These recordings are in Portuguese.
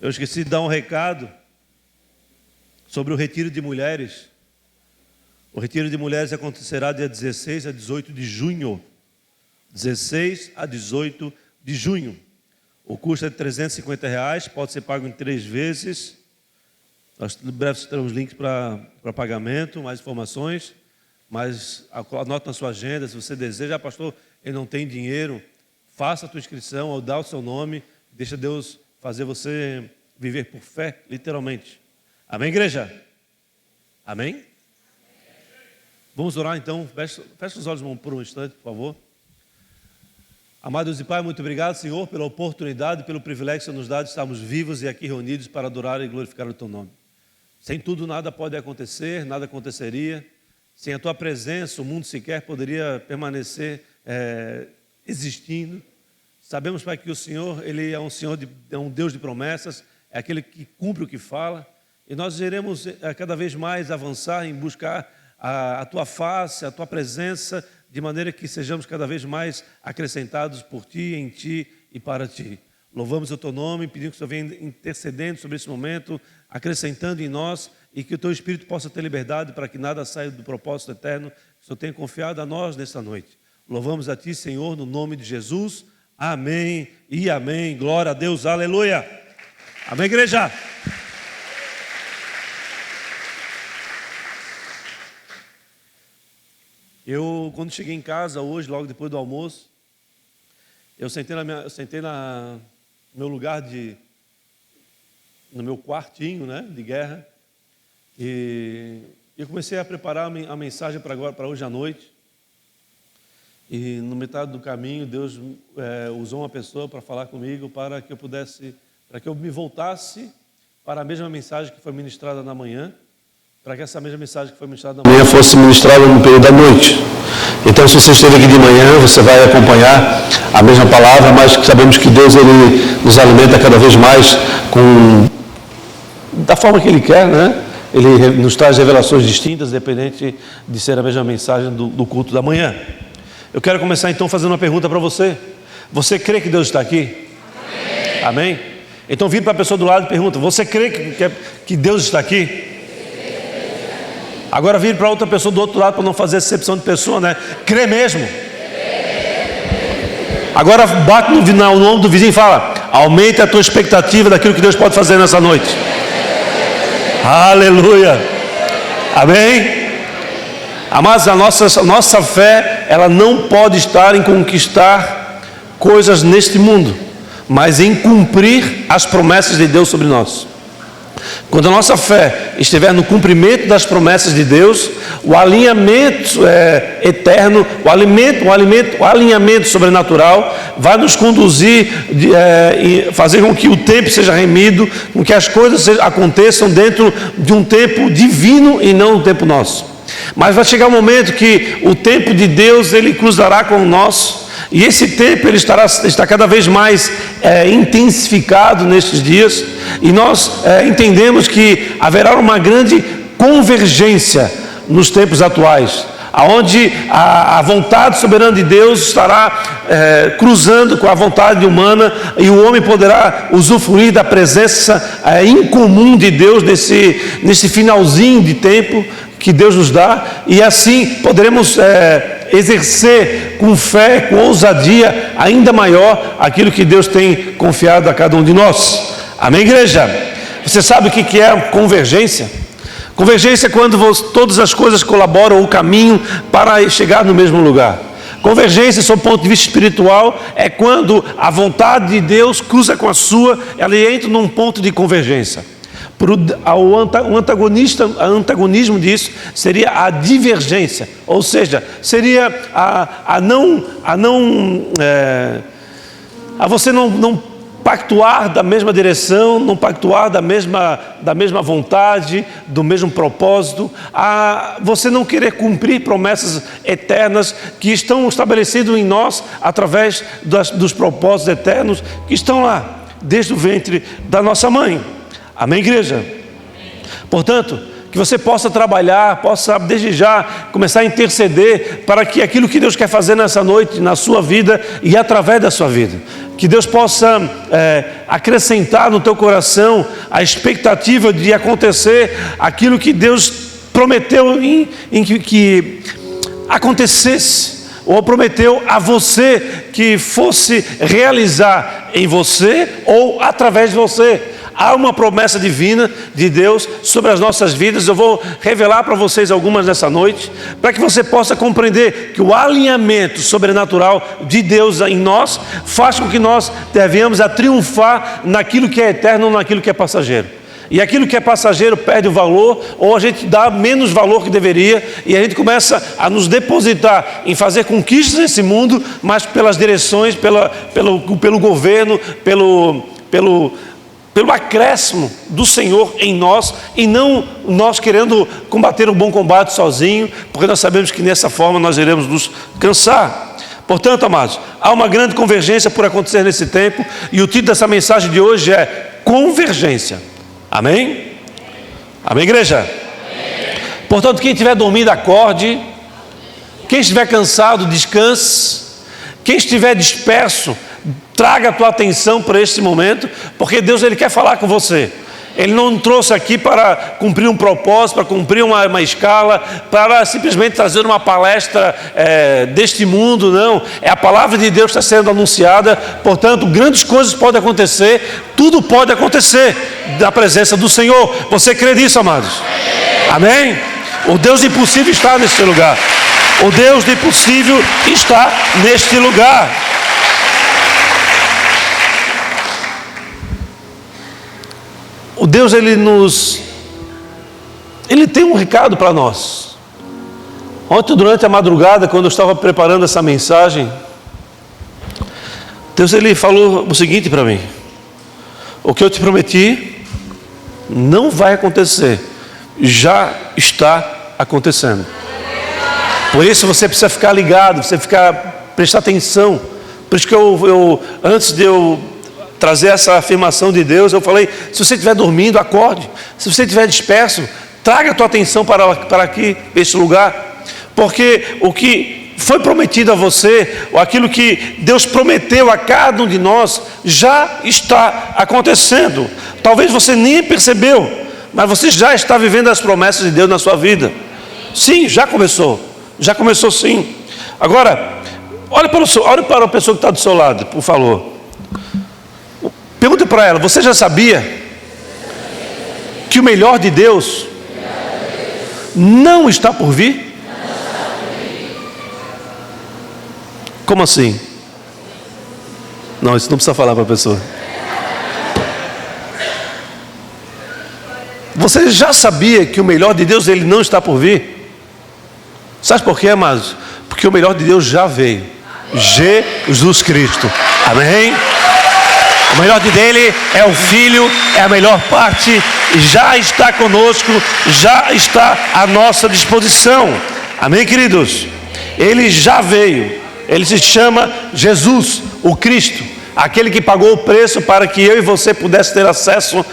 Eu esqueci de dar um recado sobre o retiro de mulheres. O retiro de mulheres acontecerá dia 16 a 18 de junho. 16 a 18 de junho. O custo é de R$350, pode ser pago em 3 vezes. Nós em breve teremos links para pagamento, mais informações. Mas anote na sua agenda, se você deseja, pastor, eu não tenho dinheiro, faça a tua inscrição, ou dá o seu nome, deixa Deus fazer você viver por fé, literalmente. Amém, igreja? Amém? Vamos orar então, fecha os olhos por um instante, por favor. Amado Deus e Pai, muito obrigado, Senhor, pela oportunidade, pelo privilégio que você nos dá de estarmos vivos e aqui reunidos para adorar e glorificar o Teu nome. Sem tudo nada pode acontecer, nada aconteceria. Sem a Tua presença, o mundo sequer poderia permanecer existindo. Sabemos, Pai, que o Senhor, Ele é um Deus de promessas, é aquele que cumpre o que fala. E nós iremos cada vez mais avançar em buscar a Tua face, a Tua presença, de maneira que sejamos cada vez mais acrescentados por Ti, em Ti e para Ti. Louvamos o Teu nome, pedimos que o Senhor venha intercedendo sobre esse momento, acrescentando em nós, e que o Teu Espírito possa ter liberdade para que nada saia do propósito eterno que o Senhor tenha confiado a nós nesta noite. Louvamos a Ti, Senhor, no nome de Jesus. Amém e amém. Glória a Deus, aleluia. Amém, igreja. Eu, quando cheguei em casa hoje, logo depois do almoço, eu sentei no meu lugar no meu quartinho, né, de guerra, e eu comecei a preparar a mensagem para hoje à noite. E no metade do caminho, Deus usou uma pessoa para falar comigo, para que eu me voltasse para a mesma mensagem que foi ministrada na manhã, para que essa mesma mensagem que foi ministrada na manhã fosse ministrada no período da noite. Então, se você esteve aqui de manhã, você vai acompanhar a mesma palavra, mas sabemos que Deus, Ele nos alimenta cada vez mais da forma que Ele quer, né? Ele nos traz revelações distintas, independente de ser a mesma mensagem do culto da manhã. Eu quero começar então fazendo uma pergunta para você. Você crê que Deus está aqui? Amém? Amém? Então vira para a pessoa do lado e pergunta: você crê que Deus está aqui? Agora vire para outra pessoa do outro lado, para não fazer exceção de pessoa, né? Crê mesmo? Agora bate no nome do vizinho e fala: aumente a tua expectativa daquilo que Deus pode fazer nessa noite. Aleluia. Amém? Amados, a nossa fé, ela não pode estar em conquistar coisas neste mundo, mas em cumprir as promessas de Deus sobre nós. Quando a nossa fé estiver no cumprimento das promessas de Deus, o alinhamento eterno, o alinhamento sobrenatural vai nos conduzir, fazer com que o tempo seja remido, com que as coisas aconteçam dentro de um tempo divino e não um tempo nosso. Mas vai chegar um momento que o tempo de Deus, ele cruzará com o nosso, e esse tempo ele está cada vez mais intensificado nestes dias, e nós entendemos que haverá uma grande convergência nos tempos atuais, onde a vontade soberana de Deus estará cruzando com a vontade humana, e o homem poderá usufruir da presença incomum de Deus nesse finalzinho de tempo que Deus nos dá, e assim poderemos exercer com fé, com ousadia ainda maior aquilo que Deus tem confiado a cada um de nós. Amém, igreja? Você sabe o que é convergência? Convergência é quando todas as coisas colaboram o caminho para chegar no mesmo lugar. Convergência, sob o ponto de vista espiritual, é quando a vontade de Deus cruza com a sua, ela entra num ponto de convergência. O antagonismo disso seria a divergência, ou seja, seria você não pactuar da mesma direção, não pactuar da mesma vontade, do mesmo propósito, a você não querer cumprir promessas eternas que estão estabelecidas em nós através dos propósitos eternos que estão lá, desde o ventre da nossa mãe. Amém, igreja? Portanto, que você possa trabalhar, possa desde já começar a interceder para que aquilo que Deus quer fazer nessa noite, na sua vida e através da sua vida, Que Deus possa acrescentar no teu coração a expectativa de acontecer aquilo que Deus prometeu em que acontecesse, ou prometeu a você que fosse realizar em você ou através de você. Há uma promessa divina de Deus sobre as nossas vidas. Eu vou revelar para vocês algumas nessa noite, para que você possa compreender que o alinhamento sobrenatural de Deus em nós faz com que nós devemos a triunfar naquilo que é eterno ou naquilo que é passageiro. E aquilo que é passageiro perde o valor, ou a gente dá menos valor que deveria, e a gente começa a nos depositar em fazer conquistas nesse mundo, mas pelas direções, pelo governo, pelo acréscimo do Senhor em nós, e não nós querendo combater o bom combate sozinho, porque nós sabemos que nessa forma nós iremos nos cansar. Portanto, amados, há uma grande convergência por acontecer nesse tempo, e o título dessa mensagem de hoje é Convergência. Amém? Amém, igreja? Amém. Portanto, quem estiver dormindo, acorde. Quem estiver cansado, descanse. Quem estiver disperso, traga a tua atenção para este momento, porque Deus, Ele quer falar com você. Ele não trouxe aqui para cumprir um propósito, para cumprir uma escala, para simplesmente trazer uma palestra deste mundo, não. É a palavra de Deus que está sendo anunciada. Portanto, grandes coisas podem acontecer, tudo pode acontecer da presença do Senhor. Você crê nisso, amados? Amém? O Deus do impossível está neste lugar. O Deus do impossível está neste lugar. O Deus, Ele tem um recado para nós. Ontem, durante a madrugada, quando eu estava preparando essa mensagem, Deus, Ele falou o seguinte para mim: o que eu te prometi não vai acontecer, já está acontecendo. Por isso você precisa ficar ligado, você prestar atenção. Por isso que eu antes de eu trazer essa afirmação de Deus, eu falei: se você estiver dormindo, acorde. Se você estiver disperso, traga a tua atenção para aqui, este lugar. Porque o que foi prometido a você, ou aquilo que Deus prometeu a cada um de nós, já está acontecendo. Talvez você nem percebeu, mas você já está vivendo as promessas de Deus na sua vida. Sim, já começou sim. Agora, olhe para a pessoa que está do seu lado, por favor. Pergunte para ela: você já sabia que o melhor de Deus não está por vir? Como assim? Não, isso não precisa falar para a pessoa. Você já sabia que o melhor de Deus, ele não está por vir? Sabe por quê, amados? Porque o melhor de Deus já veio. Jesus Cristo. Amém? O melhor dele é o Filho, é a melhor parte, já está conosco, já está à nossa disposição. Amém, queridos? Ele já veio. Ele se chama Jesus, o Cristo, aquele que pagou o preço para que eu e você pudesse ter acesso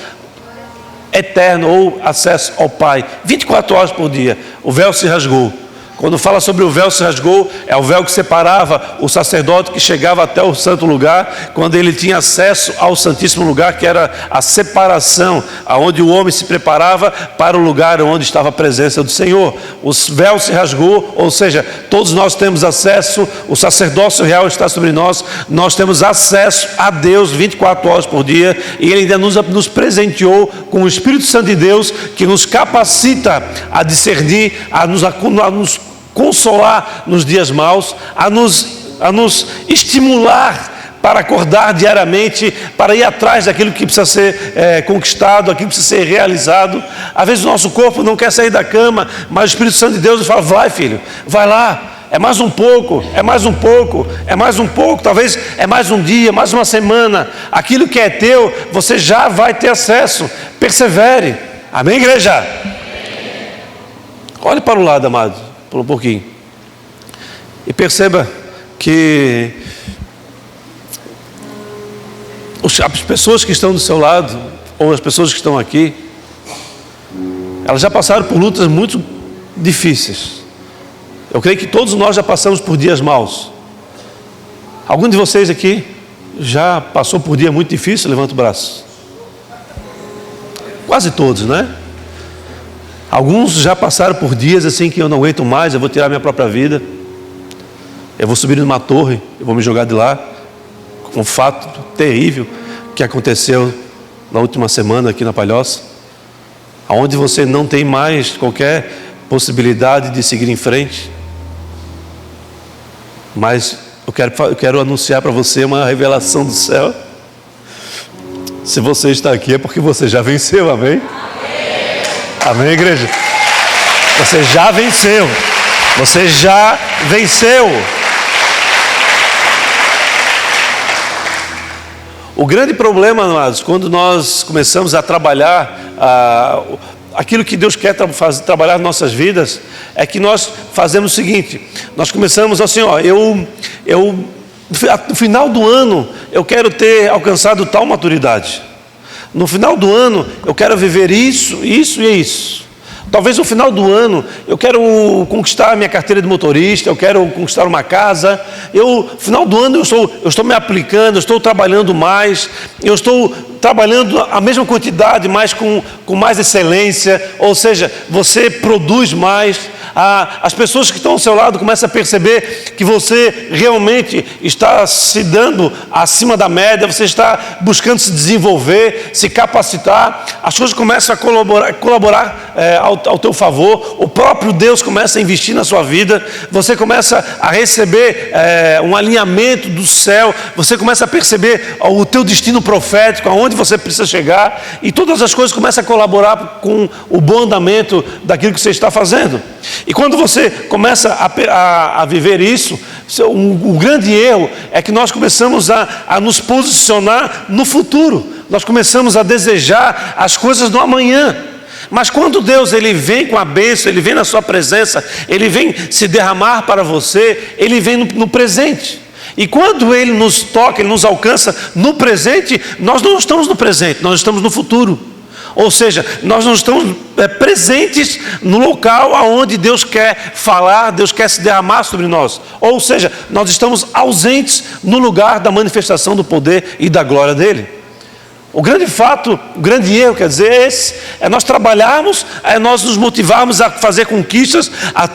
eterno ou acesso ao Pai. 24 horas por dia, o véu se rasgou. Quando fala sobre o véu se rasgou, é o véu que separava o sacerdote que chegava até o santo lugar, quando ele tinha acesso ao santíssimo lugar, que era a separação, aonde o homem se preparava para o lugar onde estava a presença do Senhor. O véu se rasgou, ou seja, todos nós temos acesso, o sacerdócio real está sobre nós, nós temos acesso a Deus 24 horas por dia, e Ele ainda nos presenteou com o Espírito Santo de Deus, que nos capacita a discernir, a nos consolar nos dias maus, a nos estimular para acordar diariamente, para ir atrás daquilo que precisa ser conquistado, aquilo que precisa ser realizado. Às vezes o nosso corpo não quer sair da cama, mas o Espírito Santo de Deus nos fala: vai, filho, vai lá, é mais um pouco, é mais um pouco, é mais um pouco, talvez é mais um dia, mais uma semana. Aquilo que é teu, você já vai ter acesso. Persevere. Amém, igreja? Olhe para o lado, amado, por um pouquinho, e perceba que as pessoas que estão do seu lado, ou as pessoas que estão aqui, elas já passaram por lutas muito difíceis. Eu creio que todos nós já passamos por dias maus. Algum de vocês aqui já passou por dia muito difícil? Levanta o braço. Quase todos, né? Alguns já passaram por dias assim que eu não aguento mais, eu vou tirar minha própria vida. Eu vou subir numa torre, eu vou me jogar de lá. Um fato terrível que aconteceu na última semana aqui na Palhoça, onde você não tem mais qualquer possibilidade de seguir em frente. Mas eu quero anunciar para você uma revelação do céu. Se você está aqui é porque você já venceu, amém? Amém, igreja? Você já venceu. Você já venceu. O grande problema, amados, quando nós começamos a trabalhar aquilo que Deus quer trabalhar nas nossas vidas, é que nós fazemos o seguinte: nós começamos assim, no final do ano eu quero ter alcançado tal maturidade. No final do ano eu quero viver isso, isso e isso. Talvez no final do ano eu quero conquistar a minha carteira de motorista, eu quero conquistar uma casa. No final do ano eu estou me aplicando, eu estou trabalhando mais, eu estou trabalhando a mesma quantidade, mas com mais excelência. Ou seja, você produz mais. As pessoas que estão ao seu lado começam a perceber que você realmente está se dando acima da média, você está buscando se desenvolver, se capacitar. As coisas começam a colaborar ao teu favor. O próprio Deus começa a investir na sua vida. Você começa a receber um alinhamento do céu. Você começa a perceber o teu destino profético, aonde você precisa chegar. E todas as coisas começam a colaborar com o bom andamento daquilo que você está fazendo. E quando você começa a viver isso, o grande erro é que nós começamos a nos posicionar no futuro. Nós começamos a desejar as coisas do amanhã. Mas quando Deus ele vem com a bênção, Ele vem na sua presença, Ele vem se derramar para você, Ele vem no presente. E quando Ele nos toca, Ele nos alcança no presente, nós não estamos no presente, nós estamos no futuro. Ou seja, nós não estamos presentes no local onde Deus quer falar, Deus quer se derramar sobre nós. Ou seja, nós estamos ausentes no lugar da manifestação do poder e da glória dEle. O grande fato, o grande erro, quer dizer, é esse: é nós trabalharmos, é nós nos motivarmos a fazer conquistas, a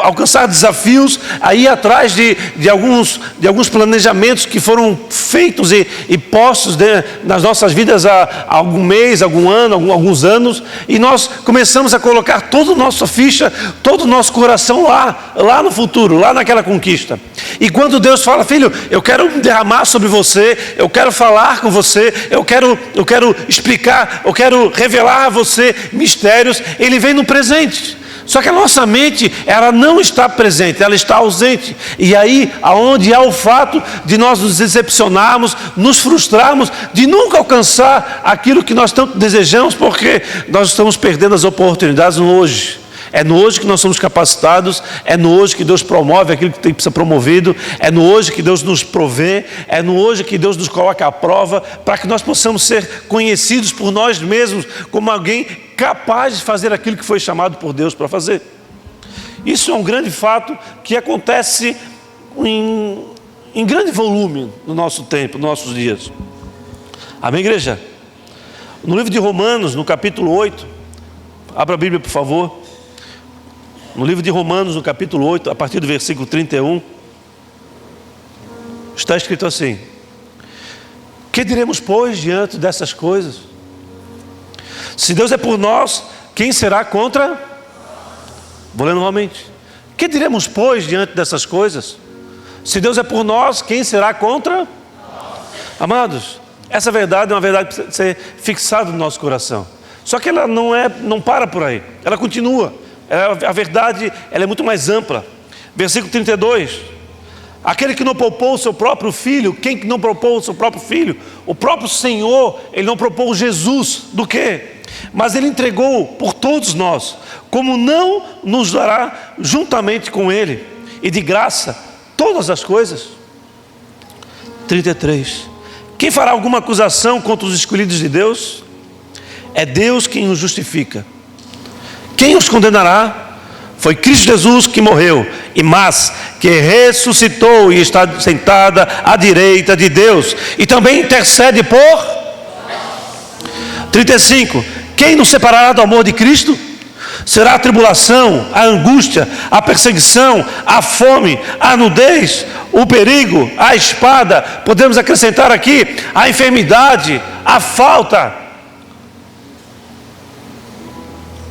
alcançar desafios, a ir atrás de alguns planejamentos que foram feitos e postos nas nossas vidas há algum mês, algum ano, alguns anos, e nós começamos a colocar toda a nossa ficha, todo o nosso coração lá no futuro, lá naquela conquista. E quando Deus fala: filho, eu quero derramar sobre você, eu quero falar com você, eu quero explicar, eu quero revelar a você mistérios, Ele vem no presente. Só que a nossa mente, ela não está presente, ela está ausente. E aí, aonde há o fato de nós nos decepcionarmos, nos frustrarmos, de nunca alcançar aquilo que nós tanto desejamos, porque nós estamos perdendo as oportunidades no hoje. É no hoje que nós somos capacitados, é no hoje que Deus promove aquilo que tem que ser promovido, é no hoje que Deus nos provê, é no hoje que Deus nos coloca à prova, para que nós possamos ser conhecidos por nós mesmos como alguém capaz de fazer aquilo que foi chamado por Deus para fazer. Isso é um grande fato que acontece em grande volume no nosso tempo, nos nossos dias. Amém, igreja? No livro de Romanos, no capítulo 8, abra a Bíblia, por favor. No livro de Romanos, no capítulo 8, a partir do versículo 31, está escrito assim: que diremos, pois, diante dessas coisas? Se Deus é por nós, quem será contra? Vou ler novamente. Que diremos, pois, diante dessas coisas? Se Deus é por nós, quem será contra? Amados, essa verdade é uma verdade que precisa ser fixada no nosso coração. Só que ela não para por aí, ela continua. A verdade, ela é muito mais ampla. Versículo 32: aquele que não poupou o seu próprio filho, quem que não poupou o seu próprio filho? O próprio Senhor, Ele não poupou Jesus, do quê? Mas Ele entregou por todos nós, como não nos dará juntamente com Ele, e de graça, todas as coisas? 33: quem fará alguma acusação contra os escolhidos de Deus? É Deus quem os justifica. Quem os condenará? Foi Cristo Jesus que morreu, mas que ressuscitou e está sentada à direita de Deus, e também intercede por 35. Quem nos separará do amor de Cristo? Será a tribulação, a angústia, a perseguição, a fome, a nudez, o perigo, a espada. Podemos acrescentar aqui a enfermidade, a falta.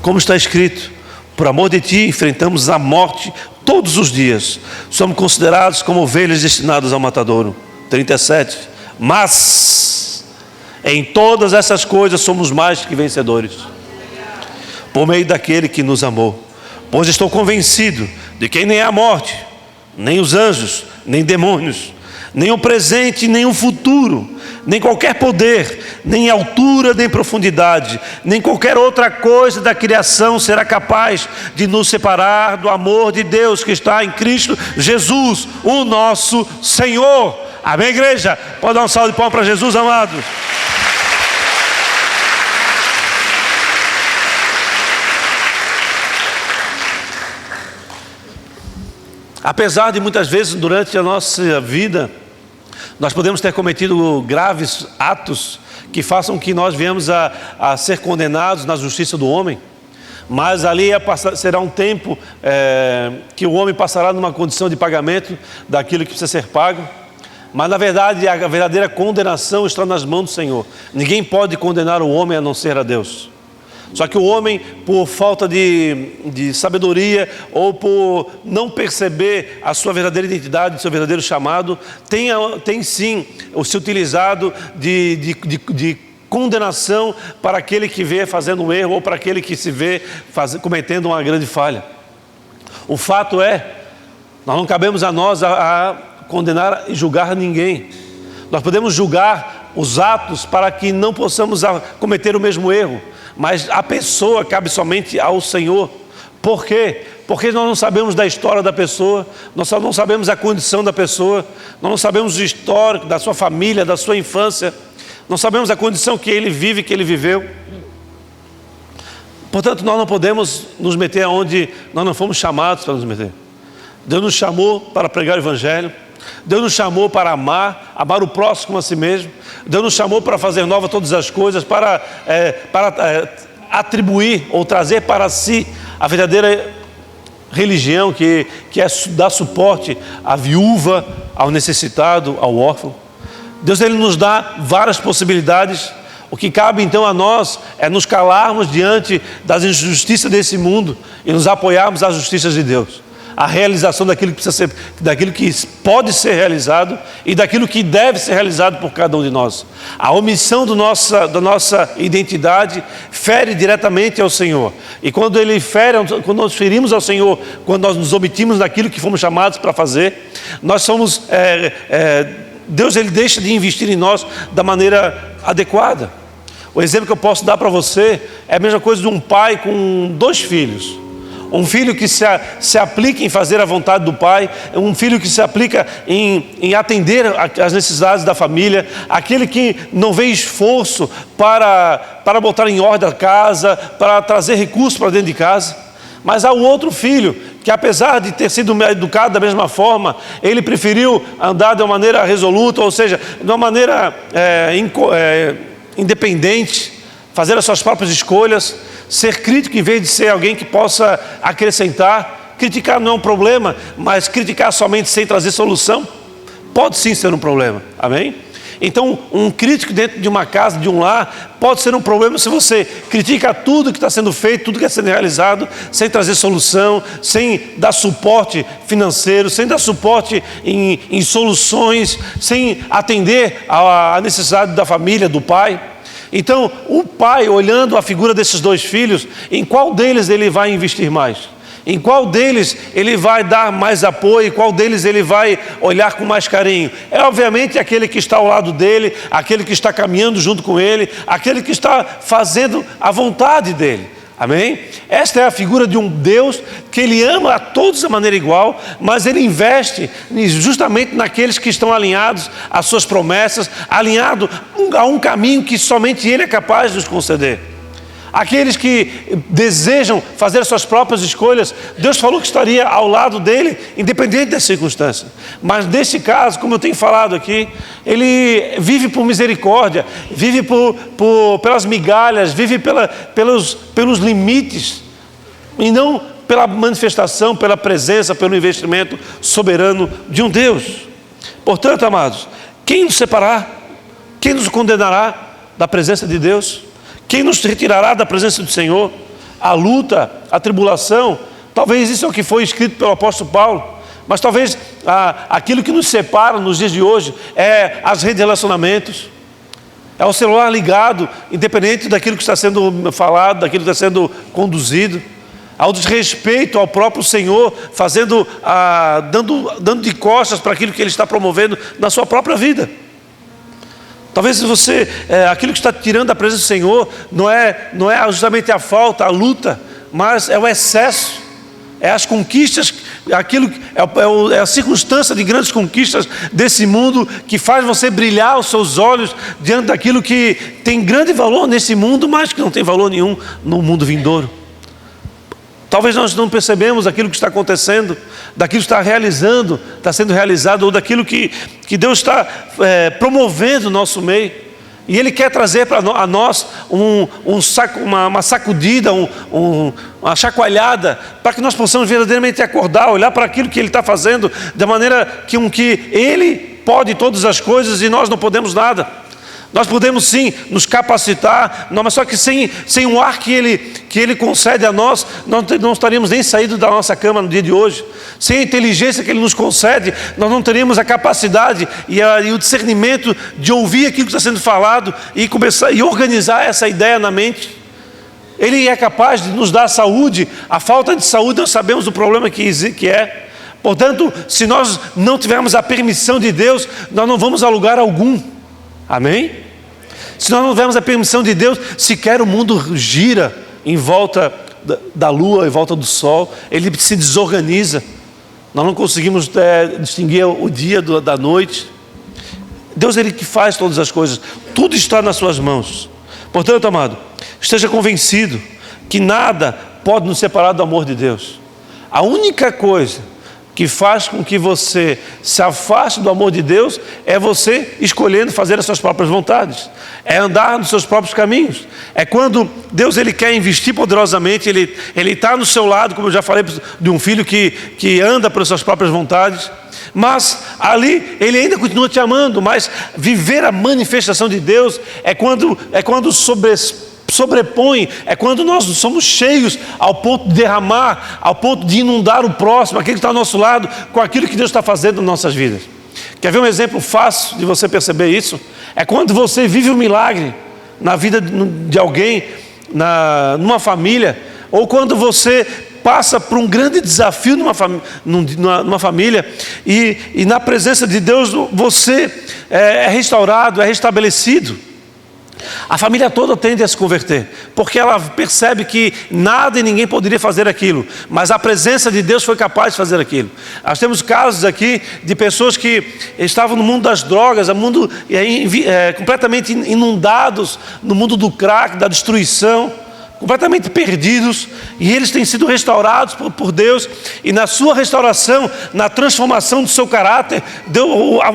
Como está escrito: por amor de ti enfrentamos a morte todos os dias. Somos considerados como ovelhas destinadas ao matadouro. 37. Mas em todas essas coisas somos mais que vencedores, por meio daquele que nos amou. Pois estou convencido de que nem a morte, nem os anjos, nem demônios, nem o presente, nem o futuro, nem qualquer poder, nem altura, nem profundidade, nem qualquer outra coisa da criação será capaz de nos separar do amor de Deus que está em Cristo Jesus, o nosso Senhor. Amém, igreja? Pode dar um salve de palmas para Jesus, amados. Apesar de muitas vezes durante a nossa vida nós podemos ter cometido graves atos que façam que nós venhamos a ser condenados na justiça do homem, mas ali será um tempo que o homem passará numa condição de pagamento daquilo que precisa ser pago. Mas na verdade a verdadeira condenação está nas mãos do Senhor. Ninguém pode condenar o homem a não ser a Deus. Só que o homem, por falta de sabedoria ou por não perceber a sua verdadeira identidade, o seu verdadeiro chamado, tem sim se utilizado de condenação para aquele que vê fazendo um erro ou para aquele que se vê cometendo uma grande falha. O fato é, nós não cabemos a nós a condenar e julgar ninguém. Nós podemos julgar os atos para que não possamos cometer o mesmo erro, mas a pessoa cabe somente ao Senhor. Por quê? Porque nós não sabemos da história da pessoa, nós não sabemos a condição da pessoa, nós não sabemos o histórico da sua família, da sua infância, não sabemos a condição que ele vive, que ele viveu. Portanto, nós não podemos nos meter onde nós não fomos chamados para nos meter. Deus nos chamou para pregar o Evangelho, Deus nos chamou para amar o próximo como a si mesmo. Deus nos chamou para fazer nova todas as coisas, para atribuir ou trazer para si a verdadeira religião que é dar suporte à viúva, ao necessitado, ao órfão. Deus ele nos dá várias possibilidades. O que cabe então a nós é nos calarmos diante das injustiças desse mundo e nos apoiarmos às justiças de Deus. A realização daquilo que precisa ser, daquilo que pode ser realizado e daquilo que deve ser realizado por cada um de nós. A omissão da nossa identidade fere diretamente ao Senhor. E quando ele fere, quando nós ferimos ao Senhor, quando nós nos omitimos daquilo que fomos chamados para fazer, nós somos Deus ele deixa de investir em nós da maneira adequada. O exemplo que eu posso dar para você é a mesma coisa de um pai com 2 filhos. Um filho que se aplica em fazer a vontade do pai, um filho que se aplica em atender às necessidades da família, aquele que não vê esforço para botar em ordem a casa, para trazer recursos para dentro de casa. Mas há o outro filho que, apesar de ter sido educado da mesma forma, ele preferiu andar de uma maneira resoluta, ou seja, de uma maneira independente, fazer as suas próprias escolhas, ser crítico em vez de ser alguém que possa acrescentar. Criticar não é um problema, mas criticar somente sem trazer solução pode sim ser um problema, amém? Então um crítico dentro de uma casa, de um lar, pode ser um problema se você critica tudo que está sendo feito, tudo que está sendo realizado, sem trazer solução, sem dar suporte financeiro, sem dar suporte em soluções, sem atender à necessidade da família, do pai. Então o pai, olhando a figura desses 2 filhos, em qual deles ele vai investir mais? Em qual deles ele vai dar mais apoio? Em qual deles ele vai olhar com mais carinho? É obviamente aquele que está ao lado dele, aquele que está caminhando junto com ele, aquele que está fazendo a vontade dele. Amém? Esta é a figura de um Deus que ele ama a todos de maneira igual, mas ele investe justamente naqueles que estão alinhados às suas promessas, alinhado a um caminho que somente ele é capaz de nos conceder. aqueles que desejam fazer as suas próprias escolhas, Deus falou que estaria ao lado dele, independente das circunstâncias. Mas nesse caso, como eu tenho falado aqui, ele vive por misericórdia, vive pelas migalhas, vive pelos limites, e não pela manifestação, pela presença, pelo investimento soberano de um Deus. Portanto, amados, quem nos separará? Quem nos condenará da presença de Deus? Quem nos retirará da presença do Senhor? A luta, a tribulação, talvez isso é o que foi escrito pelo apóstolo Paulo, mas talvez aquilo que nos separa nos dias de hoje é as redes de relacionamentos, é o celular ligado, independente daquilo que está sendo falado, daquilo que está sendo conduzido, ao desrespeito ao próprio Senhor, dando de costas para aquilo que Ele está promovendo na sua própria vida. Talvez aquilo que está tirando da presença do Senhor não é justamente a falta, a luta, mas é o excesso, é as conquistas, é a circunstância de grandes conquistas desse mundo que faz você brilhar os seus olhos diante daquilo que tem grande valor nesse mundo, mas que não tem valor nenhum no mundo vindouro. Talvez nós não percebemos aquilo que está acontecendo, daquilo que está sendo realizado, ou daquilo que Deus está promovendo no nosso meio. E Ele quer trazer a nós uma sacudida, uma chacoalhada, para que nós possamos verdadeiramente acordar, olhar para aquilo que Ele está fazendo, da maneira que Ele pode todas as coisas e nós não podemos nada. Nós podemos sim nos capacitar, mas só que sem o ar que Ele concede a nós, não estaríamos nem saídos da nossa cama no dia de hoje. Sem a inteligência que Ele nos concede, nós não teríamos a capacidade e o discernimento de ouvir aquilo que está sendo falado e começar e organizar essa ideia na mente. Ele é capaz de nos dar saúde. A falta de saúde, nós sabemos do problema que é. Portanto, se nós não tivermos a permissão de Deus, nós não vamos a lugar algum. Amém? Se nós não tivermos a permissão de Deus, sequer o mundo gira em volta da lua, em volta do sol, ele se desorganiza. Nós não conseguimos distinguir o dia da noite. Deus é Ele que faz todas as coisas, tudo está nas suas mãos. Portanto, amado, esteja convencido que nada pode nos separar do amor de Deus. A única coisa que faz com que você se afaste do amor de Deus é você escolhendo fazer as suas próprias vontades, é andar nos seus próprios caminhos. É quando Deus Ele quer investir poderosamente, Ele está no seu lado, como eu já falei de um filho que anda pelas suas próprias vontades, mas ali Ele ainda continua te amando. Mas viver a manifestação de Deus é quando sobrepõe, é quando nós somos cheios ao ponto de derramar, ao ponto de inundar o próximo, aquele que está ao nosso lado, com aquilo que Deus está fazendo nas nossas vidas. Quer ver um exemplo fácil de você perceber isso? É quando você vive um milagre na vida de alguém, numa família, ou quando você passa por um grande desafio numa família e na presença de Deus você é restaurado, é restabelecido. A família toda tende a se converter, porque ela percebe que nada e ninguém poderia fazer aquilo, mas a presença de Deus foi capaz de fazer aquilo. Nós temos casos aqui de pessoas que estavam no mundo das drogas, completamente inundados no mundo do crack, da destruição, completamente perdidos, e eles têm sido restaurados por Deus, e na sua restauração, na transformação do seu caráter,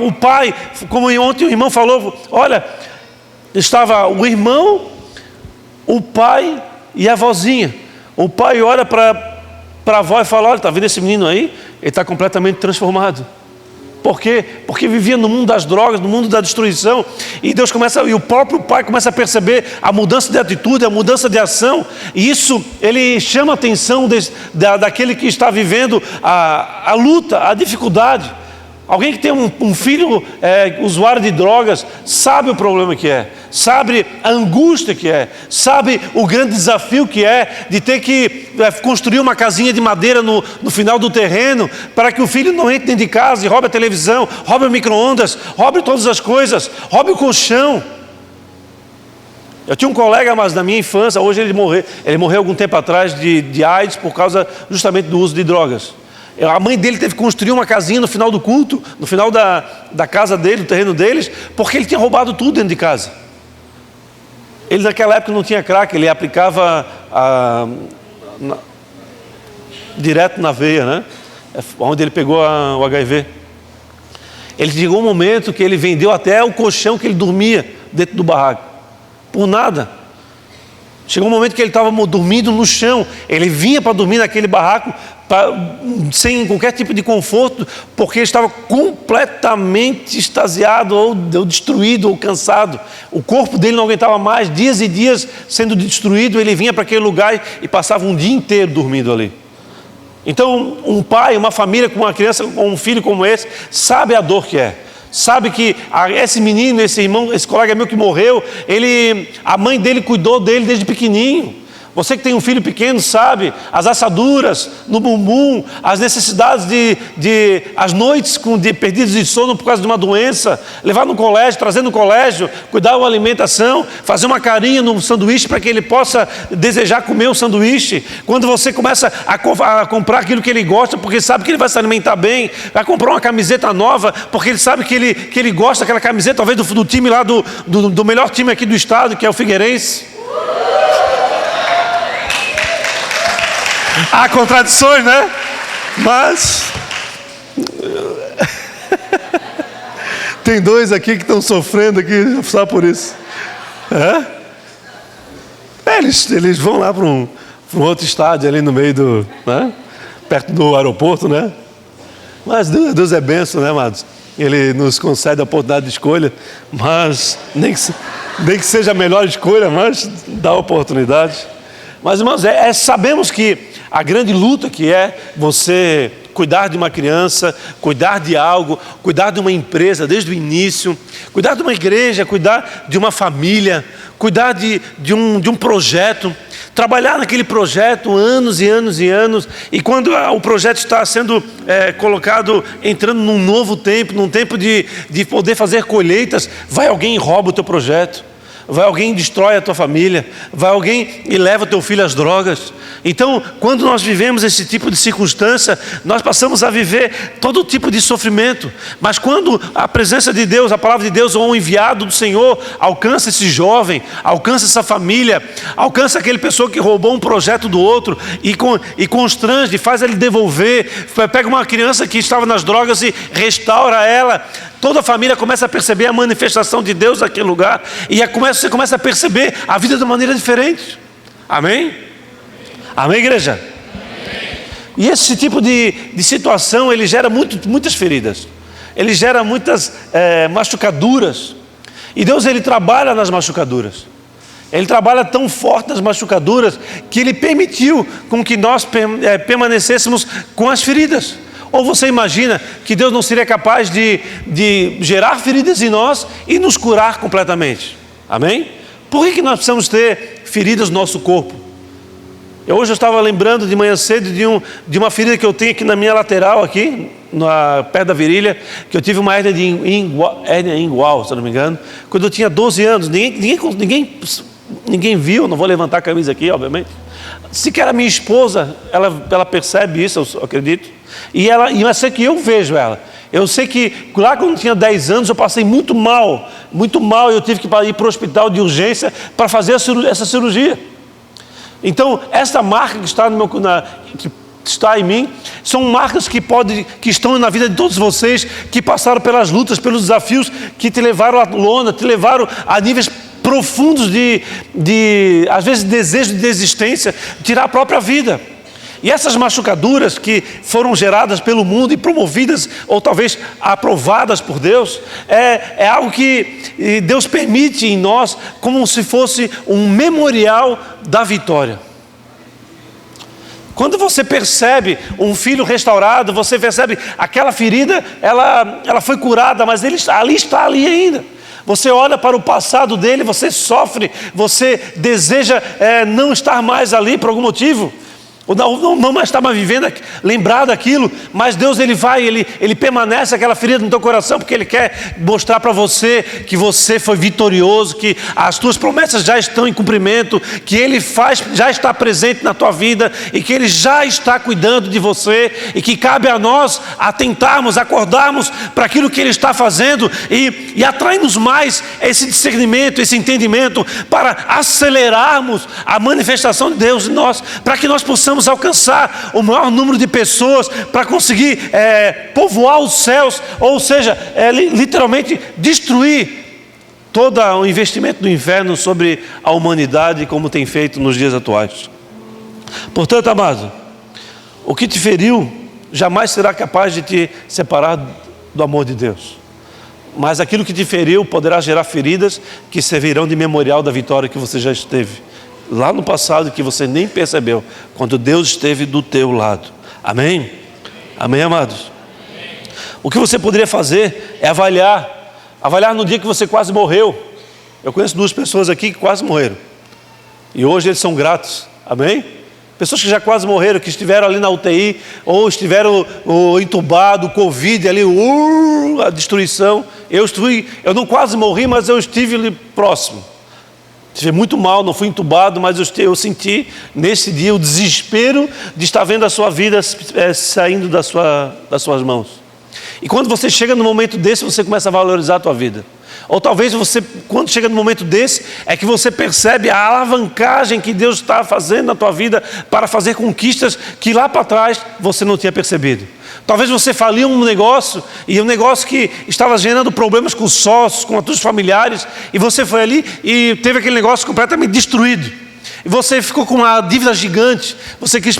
o pai, como ontem o irmão falou, olha, estava o irmão, o pai e a avózinha. O pai olha para a avó e fala, olha, está vendo esse menino aí? Ele está completamente transformado. Por quê? Porque vivia no mundo das drogas, no mundo da destruição, e o próprio pai começa a perceber a mudança de atitude, a mudança de ação, e isso ele chama a atenção daquele que está vivendo a luta, a dificuldade. Alguém que tem um filho usuário de drogas sabe o problema que é, sabe a angústia que é, sabe o grande desafio que é de ter que construir uma casinha de madeira no final do terreno para que o filho não entre dentro de casa e roube a televisão, roube o micro-ondas, roube todas as coisas, roube o colchão. Eu tinha um colega, mas na minha infância, hoje ele morreu algum tempo atrás de AIDS por causa justamente do uso de drogas. A mãe dele teve que construir uma casinha no final do culto, no final da casa dele, do terreno deles, porque ele tinha roubado tudo dentro de casa. Ele naquela época não tinha crack, ele aplicava direto na veia, né? Onde ele pegou o HIV. Ele chegou um momento que ele vendeu até o colchão que ele dormia dentro do barraco, por nada. Chegou um momento que ele estava dormindo no chão. Ele vinha para dormir naquele barraco sem qualquer tipo de conforto, porque ele estava completamente extasiado, ou destruído, ou cansado. O corpo dele não aguentava mais, dias e dias sendo destruído. Ele vinha para aquele lugar e passava um dia inteiro dormindo ali. Então, um pai, uma família com uma criança, com um filho como esse, sabe a dor que é. Sabe que esse menino, esse irmão, esse colega meu que morreu, a mãe dele cuidou dele desde pequenininho. Você que tem um filho pequeno sabe as assaduras no bumbum, as necessidades as noites perdidas de sono por causa de uma doença, levar no colégio, trazer no colégio, cuidar da alimentação, fazer uma carinha no sanduíche para que ele possa desejar comer um sanduíche. Quando você começa a comprar aquilo que ele gosta, porque sabe que ele vai se alimentar bem, vai comprar uma camiseta nova, porque ele sabe que ele gosta daquela camiseta, talvez do time lá, do melhor time aqui do estado, que é o Figueirense. Há contradições, né? Mas tem dois aqui que estão sofrendo aqui só por isso. Eles vão lá para um outro estádio ali no meio né? Perto do aeroporto, né? Mas Deus é bênção, né, amados? Ele nos concede a oportunidade de escolha, mas nem que seja a melhor escolha, mas dá a oportunidade. Mas, irmãos, sabemos que a grande luta que é você cuidar de uma criança, cuidar de algo, cuidar de uma empresa desde o início, cuidar de uma igreja, cuidar de uma família, cuidar de um projeto, trabalhar naquele projeto anos e anos e anos, e quando o projeto está sendo colocado, entrando num novo tempo, num tempo de poder fazer colheitas, vai alguém e rouba o teu projeto. Vai alguém e destrói a tua família, vai alguém e leva o teu filho às drogas. Então, quando nós vivemos esse tipo de circunstância, nós passamos a viver todo tipo de sofrimento. Mas quando a presença de Deus, a palavra de Deus ou um enviado do Senhor alcança esse jovem, alcança essa família, alcança aquele pessoa que roubou um projeto do outro e constrange, faz ele devolver, pega uma criança que estava nas drogas e restaura ela, toda a família começa a perceber a manifestação de Deus naquele lugar e você começa a perceber a vida de uma maneira diferente. Amém? Amém, igreja? Amém. E esse tipo de situação, ele gera muitas feridas. Ele gera muitas machucaduras. E Deus, ele trabalha nas machucaduras. Ele trabalha tão forte nas machucaduras que ele permitiu com que nós permanecêssemos com as feridas. Ou você imagina que Deus não seria capaz de gerar feridas em nós e nos curar completamente? Amém? Por que nós precisamos ter feridas no nosso corpo? Hoje eu estava lembrando de manhã cedo de uma ferida que eu tenho aqui na minha lateral, aqui, perto da virilha, que eu tive uma hérnia ingual, se eu não me engano, quando eu tinha 12 anos. Ninguém viu, não vou levantar a camisa aqui, obviamente. Sequer a minha esposa, ela percebe isso, eu acredito. E eu sei que eu vejo ela. Eu sei que lá quando eu tinha 10 anos eu passei muito mal, e eu tive que ir para o hospital de urgência para fazer essa cirurgia. Então, essa marca que está em mim, são marcas que estão na vida de todos vocês, que passaram pelas lutas, pelos desafios, que te levaram à lona, te levaram a níveis profundos às vezes, desejo de desistência, tirar a própria vida. E essas machucaduras que foram geradas pelo mundo e promovidas, ou talvez aprovadas por Deus, é algo que Deus permite em nós, como se fosse um memorial da vitória. Quando você percebe um filho restaurado, você percebe aquela ferida, ela foi curada, mas ele está ali ainda. Você olha para o passado dele, você sofre, você deseja não estar mais ali por algum motivo. ou não mais estava vivendo, lembrar daquilo, mas Deus ele permanece aquela ferida no teu coração, porque Ele quer mostrar para você que você foi vitorioso, que as tuas promessas já estão em cumprimento, que Ele já está presente na tua vida, e que Ele já está cuidando de você, e que cabe a nós atentarmos, acordarmos para aquilo que Ele está fazendo, e atrairmos mais esse discernimento, esse entendimento, para acelerarmos a manifestação de Deus em nós, para que nós possamos alcançar o maior número de pessoas, para conseguir povoar os céus, ou seja, literalmente destruir todo o investimento do inferno sobre a humanidade, como tem feito nos dias atuais. Portanto, amado, o que te feriu jamais será capaz de te separar do amor de Deus, mas aquilo que te feriu poderá gerar feridas que servirão de memorial da vitória que você já esteve lá no passado, que você nem percebeu, quando Deus esteve do teu lado. Amém? Amém, amados? O que você poderia fazer é avaliar no dia que você quase morreu. Eu conheço 2 pessoas aqui que quase morreram, e hoje eles são gratos. Amém? Pessoas que já quase morreram, que estiveram ali na UTI, ou estiveram entubados, Covid ali, a destruição. Eu não quase morri, mas eu estive ali próximo. Estive muito mal, não fui entubado, mas eu senti nesse dia o desespero de estar vendo a sua vida saindo das suas mãos. E quando você chega no momento desse, você começa a valorizar a tua vida. Ou talvez você, quando chega no momento desse, é que você percebe a alavancagem que Deus está fazendo na tua vida para fazer conquistas que lá para trás você não tinha percebido. Talvez você faliu um negócio, e um negócio que estava gerando problemas com os sócios, com os teus familiares, e você foi ali e teve aquele negócio completamente destruído. E você ficou com uma dívida gigante, você quis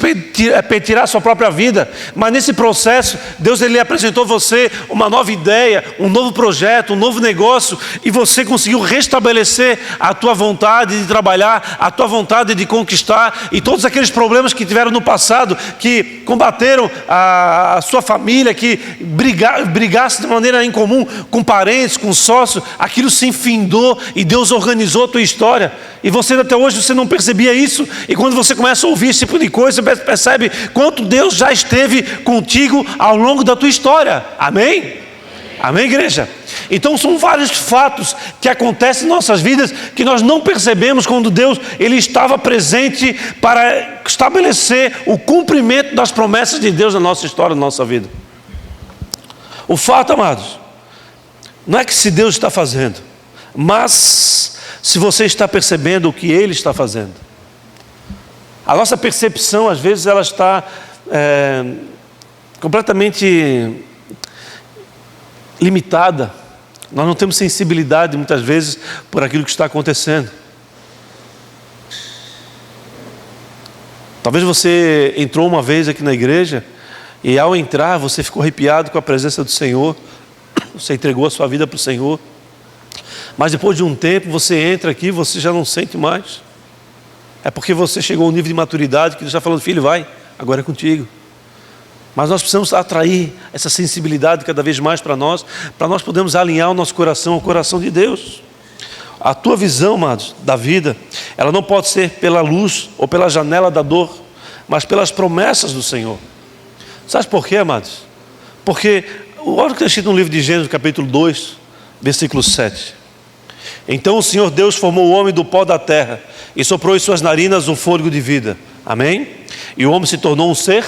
tirar a sua própria vida, mas nesse processo, Deus ele apresentou a você uma nova ideia, um novo projeto, um novo negócio, e você conseguiu restabelecer a tua vontade de trabalhar, a tua vontade de conquistar, e todos aqueles problemas que tiveram no passado, que combateram a sua família, que brigasse de maneira incomum com parentes, com sócios, aquilo se enfindou, e Deus organizou a tua história, e você até hoje você não percebia isso, e quando você começa a ouvir esse tipo de coisa, você percebe quanto Deus já esteve contigo ao longo da tua história. Amém? Amém, igreja? Então são vários fatos que acontecem em nossas vidas que nós não percebemos quando Deus ele estava presente para estabelecer o cumprimento das promessas de Deus na nossa história, na nossa vida. O fato, amados, não é que se Deus está fazendo, mas se você está percebendo o que Ele está fazendo. A nossa percepção, às vezes, ela está completamente limitada. Nós não temos sensibilidade, muitas vezes, por aquilo que está acontecendo. Talvez você entrou uma vez aqui na igreja, e ao entrar, você ficou arrepiado com a presença do Senhor, você entregou a sua vida para o Senhor, mas depois de um tempo você entra aqui e você já não sente mais. É porque você chegou a um nível de maturidade que Deus está falando: filho, vai, agora é contigo. Mas nós precisamos atrair essa sensibilidade cada vez mais para nós podermos alinhar o nosso coração ao coração de Deus. A tua visão, amados, da vida, ela não pode ser pela luz ou pela janela da dor, mas pelas promessas do Senhor. Sabe por quê, amados? Porque, olha o que está escrito no livro de Gênesis, capítulo 2, versículo 7. Então o Senhor Deus formou o homem do pó da terra e soprou em suas narinas um fôlego de vida. Amém? E o homem se tornou um ser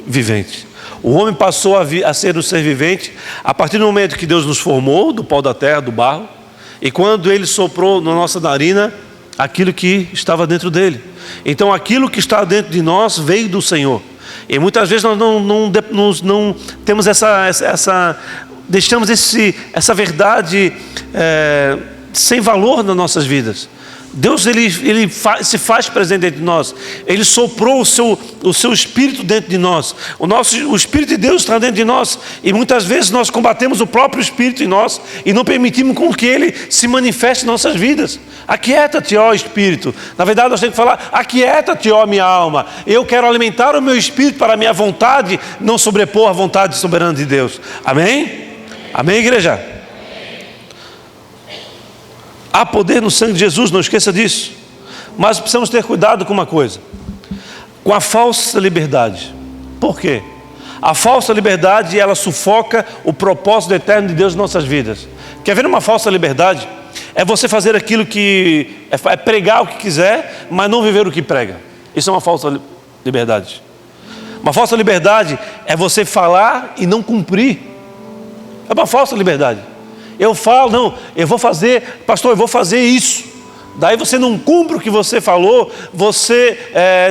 vivente. O homem passou a ser um ser vivente a partir do momento que Deus nos formou do pó da terra, do barro, e quando Ele soprou na nossa narina aquilo que estava dentro dele. Então aquilo que está dentro de nós veio do Senhor. E muitas vezes nós não temos deixamos essa verdade sem valor nas nossas vidas. Deus ele se faz presente dentro de nós. Ele soprou o seu Espírito dentro de nós. O Espírito de Deus está dentro de nós. E muitas vezes nós combatemos o próprio Espírito em nós e não permitimos com que Ele se manifeste em nossas vidas. Aquieta-te, ó Espírito. Na verdade nós temos que falar: aquieta-te, ó minha alma. Eu quero alimentar o meu Espírito para a minha vontade não sobrepor a vontade soberana de Deus. Amém? Amém, igreja? Há poder no sangue de Jesus, não esqueça disso. Mas precisamos ter cuidado com uma coisa. com a falsa liberdade. Por quê? A falsa liberdade, ela sufoca o propósito eterno de Deus em nossas vidas. Quer ver uma falsa liberdade? É você fazer aquilo que... é pregar o que quiser, mas não viver o que prega. Isso é uma falsa liberdade. Uma falsa liberdade é você falar e não cumprir. É uma falsa liberdade. Eu falo, não, eu vou fazer, pastor, eu vou fazer isso. Daí você não cumpre o que você falou, você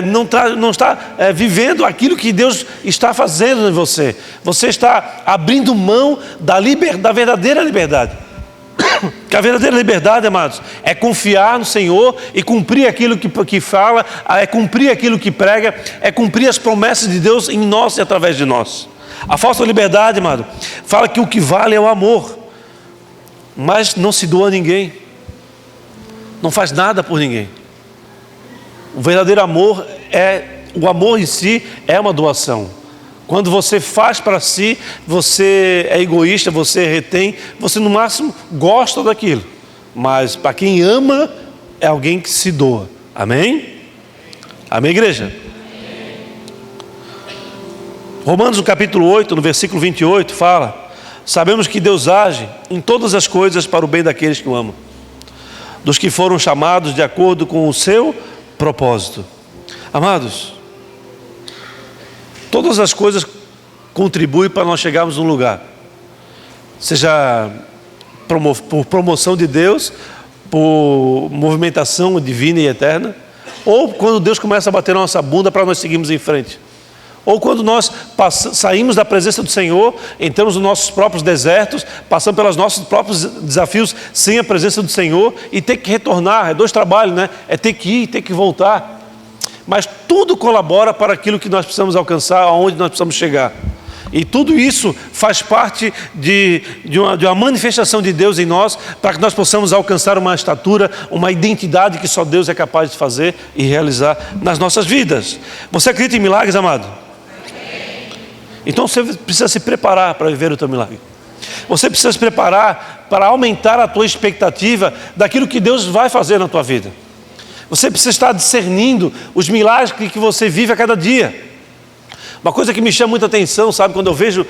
não está vivendo aquilo que Deus está fazendo em você. Você está abrindo mão da verdadeira liberdade. Que a verdadeira liberdade, amados, é confiar no Senhor e cumprir aquilo que fala, é cumprir aquilo que prega, é cumprir as promessas de Deus em nós e através de nós. A falsa liberdade, amado, fala que o que vale é o amor, mas não se doa a ninguém, não faz nada por ninguém. O verdadeiro amor o amor em si é uma doação. Quando você faz para si, você é egoísta, você retém, você no máximo gosta daquilo. Mas para quem ama, é alguém que se doa. Amém? Amém, igreja? Romanos no capítulo 8, no versículo 28, fala: sabemos que Deus age em todas as coisas para o bem daqueles que o amam, dos que foram chamados de acordo com o seu propósito. Amados, todas as coisas contribuem para nós chegarmos num lugar, seja por promoção de Deus, por movimentação divina e eterna, ou quando Deus começa a bater na nossa bunda para nós seguirmos em frente, ou quando nós saímos da presença do Senhor, entramos nos nossos próprios desertos, passamos pelos nossos próprios desafios sem a presença do Senhor e ter que retornar. É dois trabalhos, né? É ter que ir, ter que voltar. Mas tudo colabora para aquilo que nós precisamos alcançar, aonde nós precisamos chegar. E tudo isso faz parte de uma manifestação de Deus em nós, para que nós possamos alcançar uma estatura, uma identidade que só Deus é capaz de fazer e realizar nas nossas vidas. Você acredita em milagres, amado? Então você precisa se preparar para viver o teu milagre. Você precisa se preparar para aumentar a tua expectativa daquilo que Deus vai fazer na tua vida. Você precisa estar discernindo os milagres que você vive a cada dia. Uma coisa que me chama muita atenção, sabe, quando eu vejo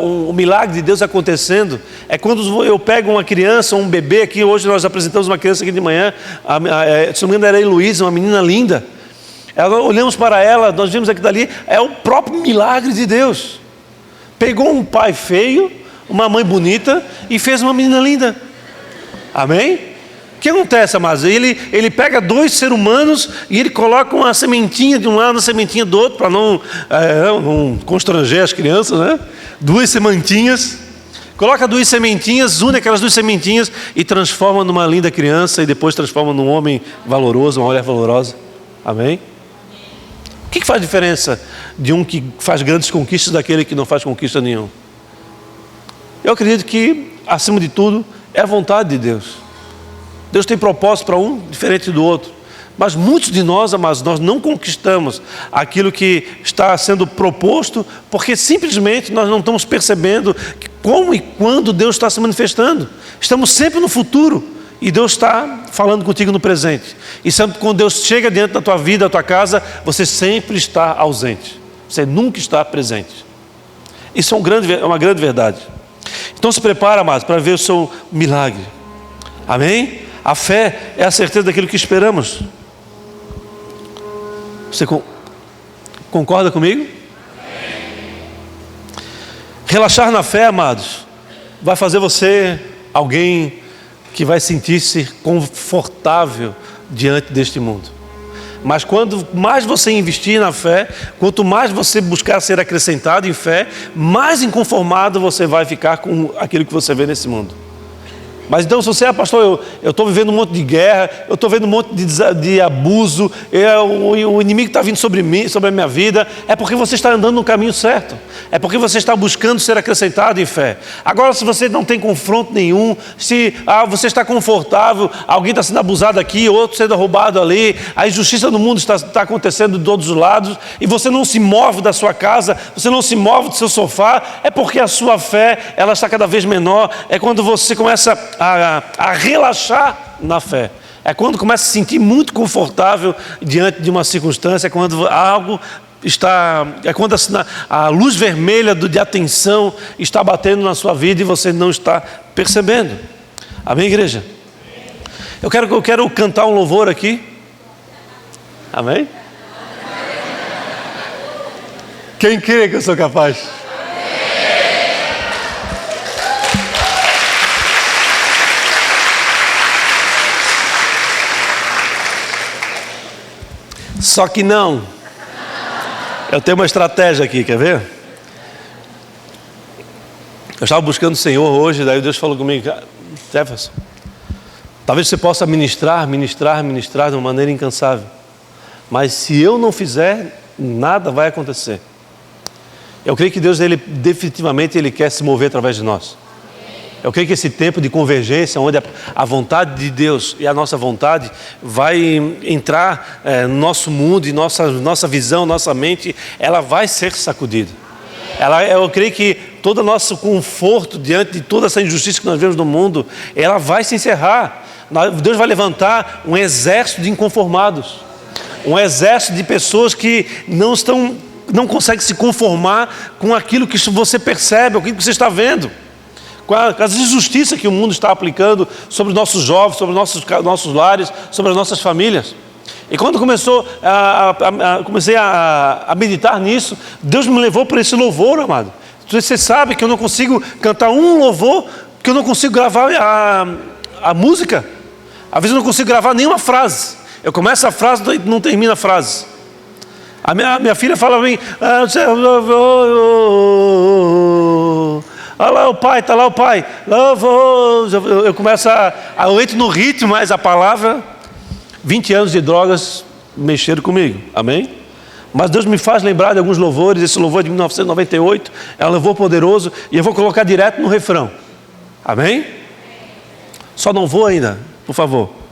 um milagre de Deus acontecendo, é quando eu pego uma criança, um bebê aqui. Hoje nós apresentamos uma criança aqui de manhã, se não me engano era a Heloísa, uma menina linda. Olhamos para ela, nós vimos aqui dali, é o próprio milagre de Deus. Pegou um pai feio, uma mãe bonita e fez uma menina linda. Amém? O que acontece, amados? Ele pega dois seres humanos e ele coloca uma sementinha de um lado, uma sementinha do outro, para não constranger as crianças, né? Duas sementinhas. Coloca duas sementinhas, une aquelas duas sementinhas e transforma numa linda criança e depois transforma num homem valoroso, uma mulher valorosa. Amém? O que faz diferença de um que faz grandes conquistas daquele que não faz conquista nenhuma? Eu acredito que, acima de tudo, é a vontade de Deus. Deus tem propósito para um diferente do outro. Mas muitos de nós, amados, nós não conquistamos aquilo que está sendo proposto, porque simplesmente nós não estamos percebendo como e quando Deus está se manifestando. Estamos sempre no futuro. E Deus está falando contigo no presente. E sempre quando Deus chega dentro da tua vida, da tua casa, você sempre está ausente. Você nunca está presente. Isso é uma grande verdade. Então se prepara, amados, para ver o seu milagre. Amém? A fé é a certeza daquilo que esperamos. Você concorda comigo? Relaxar na fé, amados, vai fazer você alguém que vai sentir-se confortável diante deste mundo. Mas quando mais você investir na fé, quanto mais você buscar ser acrescentado em fé, mais inconformado você vai ficar com aquilo que você vê nesse mundo. Mas então se você, pastor, eu estou vivendo um monte de guerra, eu estou vendo um monte de abuso, o inimigo está vindo sobre mim, sobre a minha vida, é porque você está andando no caminho certo, é porque você está buscando ser acrescentado em fé. Agora, se você não tem confronto nenhum, se você está confortável, alguém está sendo abusado aqui, outro sendo roubado ali, a injustiça no mundo está acontecendo de todos os lados, e você não se move da sua casa, você não se move do seu sofá, é porque a sua fé ela está cada vez menor. É quando você começa a relaxar na fé, É quando começa a se sentir muito confortável diante de uma circunstância, é quando algo está... É quando a luz vermelha de atenção está batendo na sua vida e você não está percebendo. Amém, igreja? Eu quero cantar um louvor aqui. Amém? Quem crê que eu sou capaz? Só que não. Eu tenho uma estratégia aqui, quer ver? Eu estava buscando o Senhor hoje, daí Deus falou comigo: Jefferson, talvez você possa ministrar de uma maneira incansável, mas se eu não fizer, nada vai acontecer. Eu creio que Deus, definitivamente, Ele quer se mover através de nós. Eu creio que esse tempo de convergência, onde a vontade de Deus e a nossa vontade vai entrar no nosso mundo, e nossa visão, nossa mente, ela vai ser sacudida. Eu creio que todo o nosso conforto diante de toda essa injustiça que nós vemos no mundo, ela vai se encerrar. Deus vai levantar um exército de inconformados, um exército de pessoas que não conseguem se conformar com aquilo que você percebe, aquilo que você está vendo, com as injustiças que o mundo está aplicando sobre os nossos jovens, sobre os nossos lares, sobre as nossas famílias. E quando comecei a meditar nisso, Deus me levou para esse louvor, amado. Você sabe que eu não consigo cantar um louvor, que eu não consigo gravar a música. Às vezes eu não consigo gravar nenhuma frase. Eu começo a frase e não termino a frase. A minha filha fala para mim: olha lá o pai, está lá o pai. Eu começo eu entro no ritmo, mas a palavra, 20 anos de drogas mexeram comigo, amém? Mas Deus me faz lembrar de alguns louvores. Esse louvor de 1998 é um louvor poderoso, e eu vou colocar direto no refrão, amém? Só não vou ainda, por favor.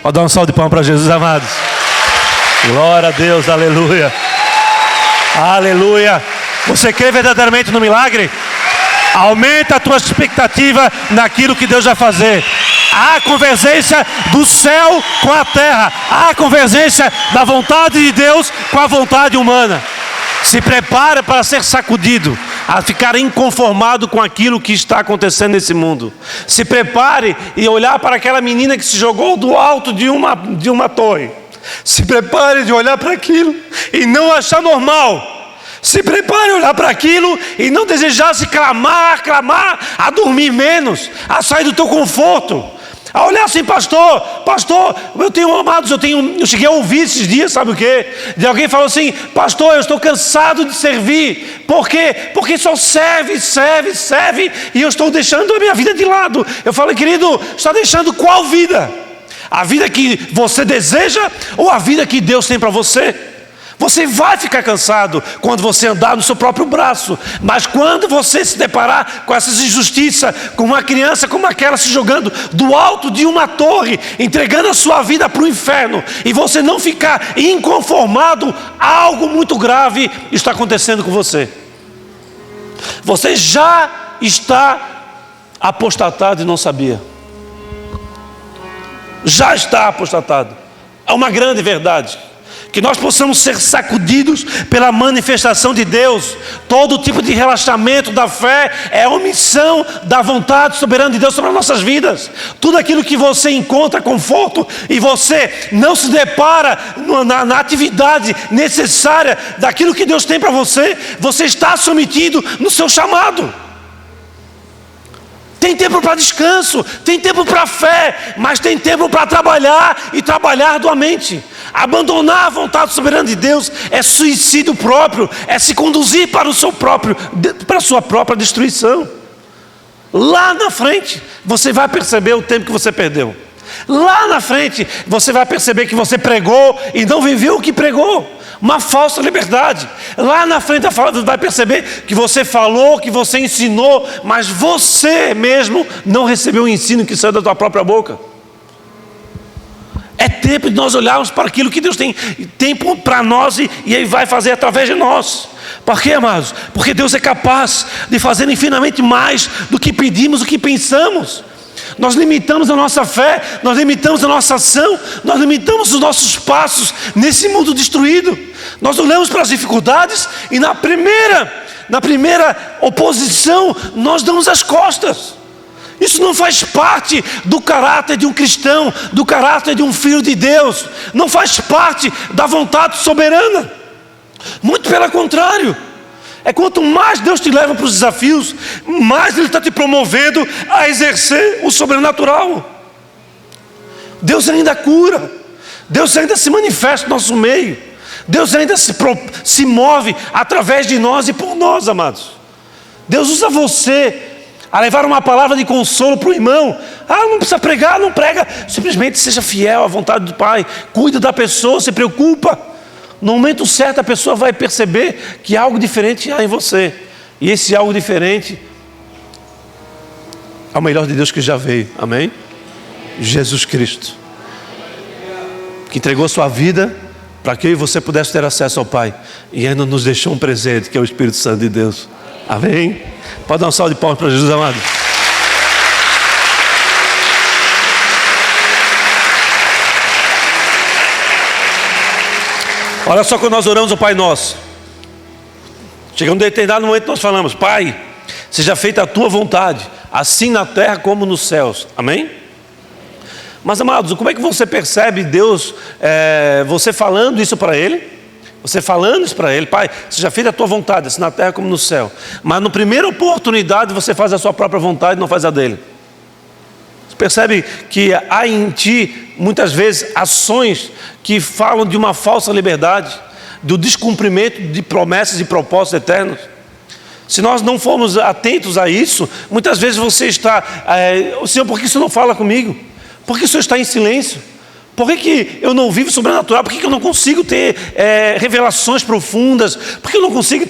Pode dar um salve de palmas para Jesus, amados. Glória a Deus, aleluia. Aleluia. Você crê verdadeiramente no milagre? Aumenta a tua expectativa naquilo que Deus vai fazer. Há convergência do céu com a terra. Há convergência da vontade de Deus com a vontade humana. Se prepara para ser sacudido, a ficar inconformado com aquilo que está acontecendo nesse mundo. Se prepare e olhar para aquela menina que se jogou do alto de uma torre. Se prepare de olhar para aquilo e não achar normal. Se prepare a olhar para aquilo e não desejar se clamar, a dormir menos, a sair do teu conforto. A olhar assim: pastor, eu cheguei a ouvir esses dias, sabe o quê? De alguém falou assim: pastor, eu estou cansado de servir. Por quê? Porque só serve, e eu estou deixando a minha vida de lado. Eu falei: querido, está deixando qual vida? A vida que você deseja ou a vida que Deus tem para você? Você vai ficar cansado quando você andar no seu próprio braço, mas quando você se deparar com essas injustiças, com uma criança como aquela se jogando do alto de uma torre, entregando a sua vida para o inferno, e você não ficar inconformado, algo muito grave está acontecendo com você. Você já está apostatado e não sabia. Já está apostatado. É uma grande verdade. Que nós possamos ser sacudidos pela manifestação de Deus. Todo tipo de relaxamento da fé é omissão da vontade soberana de Deus sobre as nossas vidas. Tudo aquilo que você encontra conforto e você não se depara na atividade necessária daquilo que Deus tem para você, você está submetido no seu chamado. Tem tempo para descanso, tem tempo para fé, mas tem tempo para trabalhar e trabalhar arduamente. Abandonar a vontade soberana de Deus é suicídio próprio, é se conduzir para a sua própria destruição. Lá na frente você vai perceber o tempo que você perdeu. Lá na frente você vai perceber que você pregou e não viveu o que pregou. Uma falsa liberdade. Lá na frente você vai perceber que você falou, que você ensinou, mas você mesmo não recebeu o ensino que saiu da tua própria boca. É tempo de nós olharmos para aquilo que Deus tem tempo para nós e Ele vai fazer através de nós. Por quê, amados? Porque Deus é capaz de fazer infinitamente mais do que pedimos, do que pensamos. Nós limitamos a nossa fé, nós limitamos a nossa ação, nós limitamos os nossos passos nesse mundo destruído. Nós olhamos para as dificuldades e na primeira oposição nós damos as costas. Isso não faz parte do caráter de um cristão, do caráter de um filho de Deus. Não faz parte da vontade soberana. Muito pelo contrário. É quanto mais Deus te leva para os desafios, mais Ele está te promovendo a exercer o sobrenatural. Deus ainda cura. Deus ainda se manifesta no nosso meio. Deus ainda se move através de nós e por nós, amados. Deus usa você a levar uma palavra de consolo para o irmão. Não precisa pregar, não prega. Simplesmente seja fiel à vontade do Pai. Cuida da pessoa, se preocupa. No momento certo a pessoa vai perceber que algo diferente há em você. E esse algo diferente é o melhor de Deus que já veio. Amém? Jesus Cristo. Que entregou sua vida para que eu e você pudesse ter acesso ao Pai. E ainda nos deixou um presente, que é o Espírito Santo de Deus. Amém? Pode dar um salve de palmas para Jesus, amado. Olha só, quando nós oramos o Pai Nosso, chegamos a determinado momento nós falamos: Pai, seja feita a Tua vontade, assim na terra como nos céus. Amém? Mas, amados, como é que você percebe Deus, você falando isso para Ele? Você falando isso para Ele: Pai, seja feita a Tua vontade, assim na terra como no céu. Mas na primeira oportunidade você faz a sua própria vontade e não faz a dele. Você percebe que há em ti, muitas vezes, ações que falam de uma falsa liberdade, do descumprimento de promessas e propósitos eternos. Se nós não formos atentos a isso, muitas vezes você está: Senhor, por que o Senhor não fala comigo? Por que o Senhor está em silêncio? Por que eu não vivo sobrenatural? Por que eu não consigo ter revelações profundas? Por que eu não consigo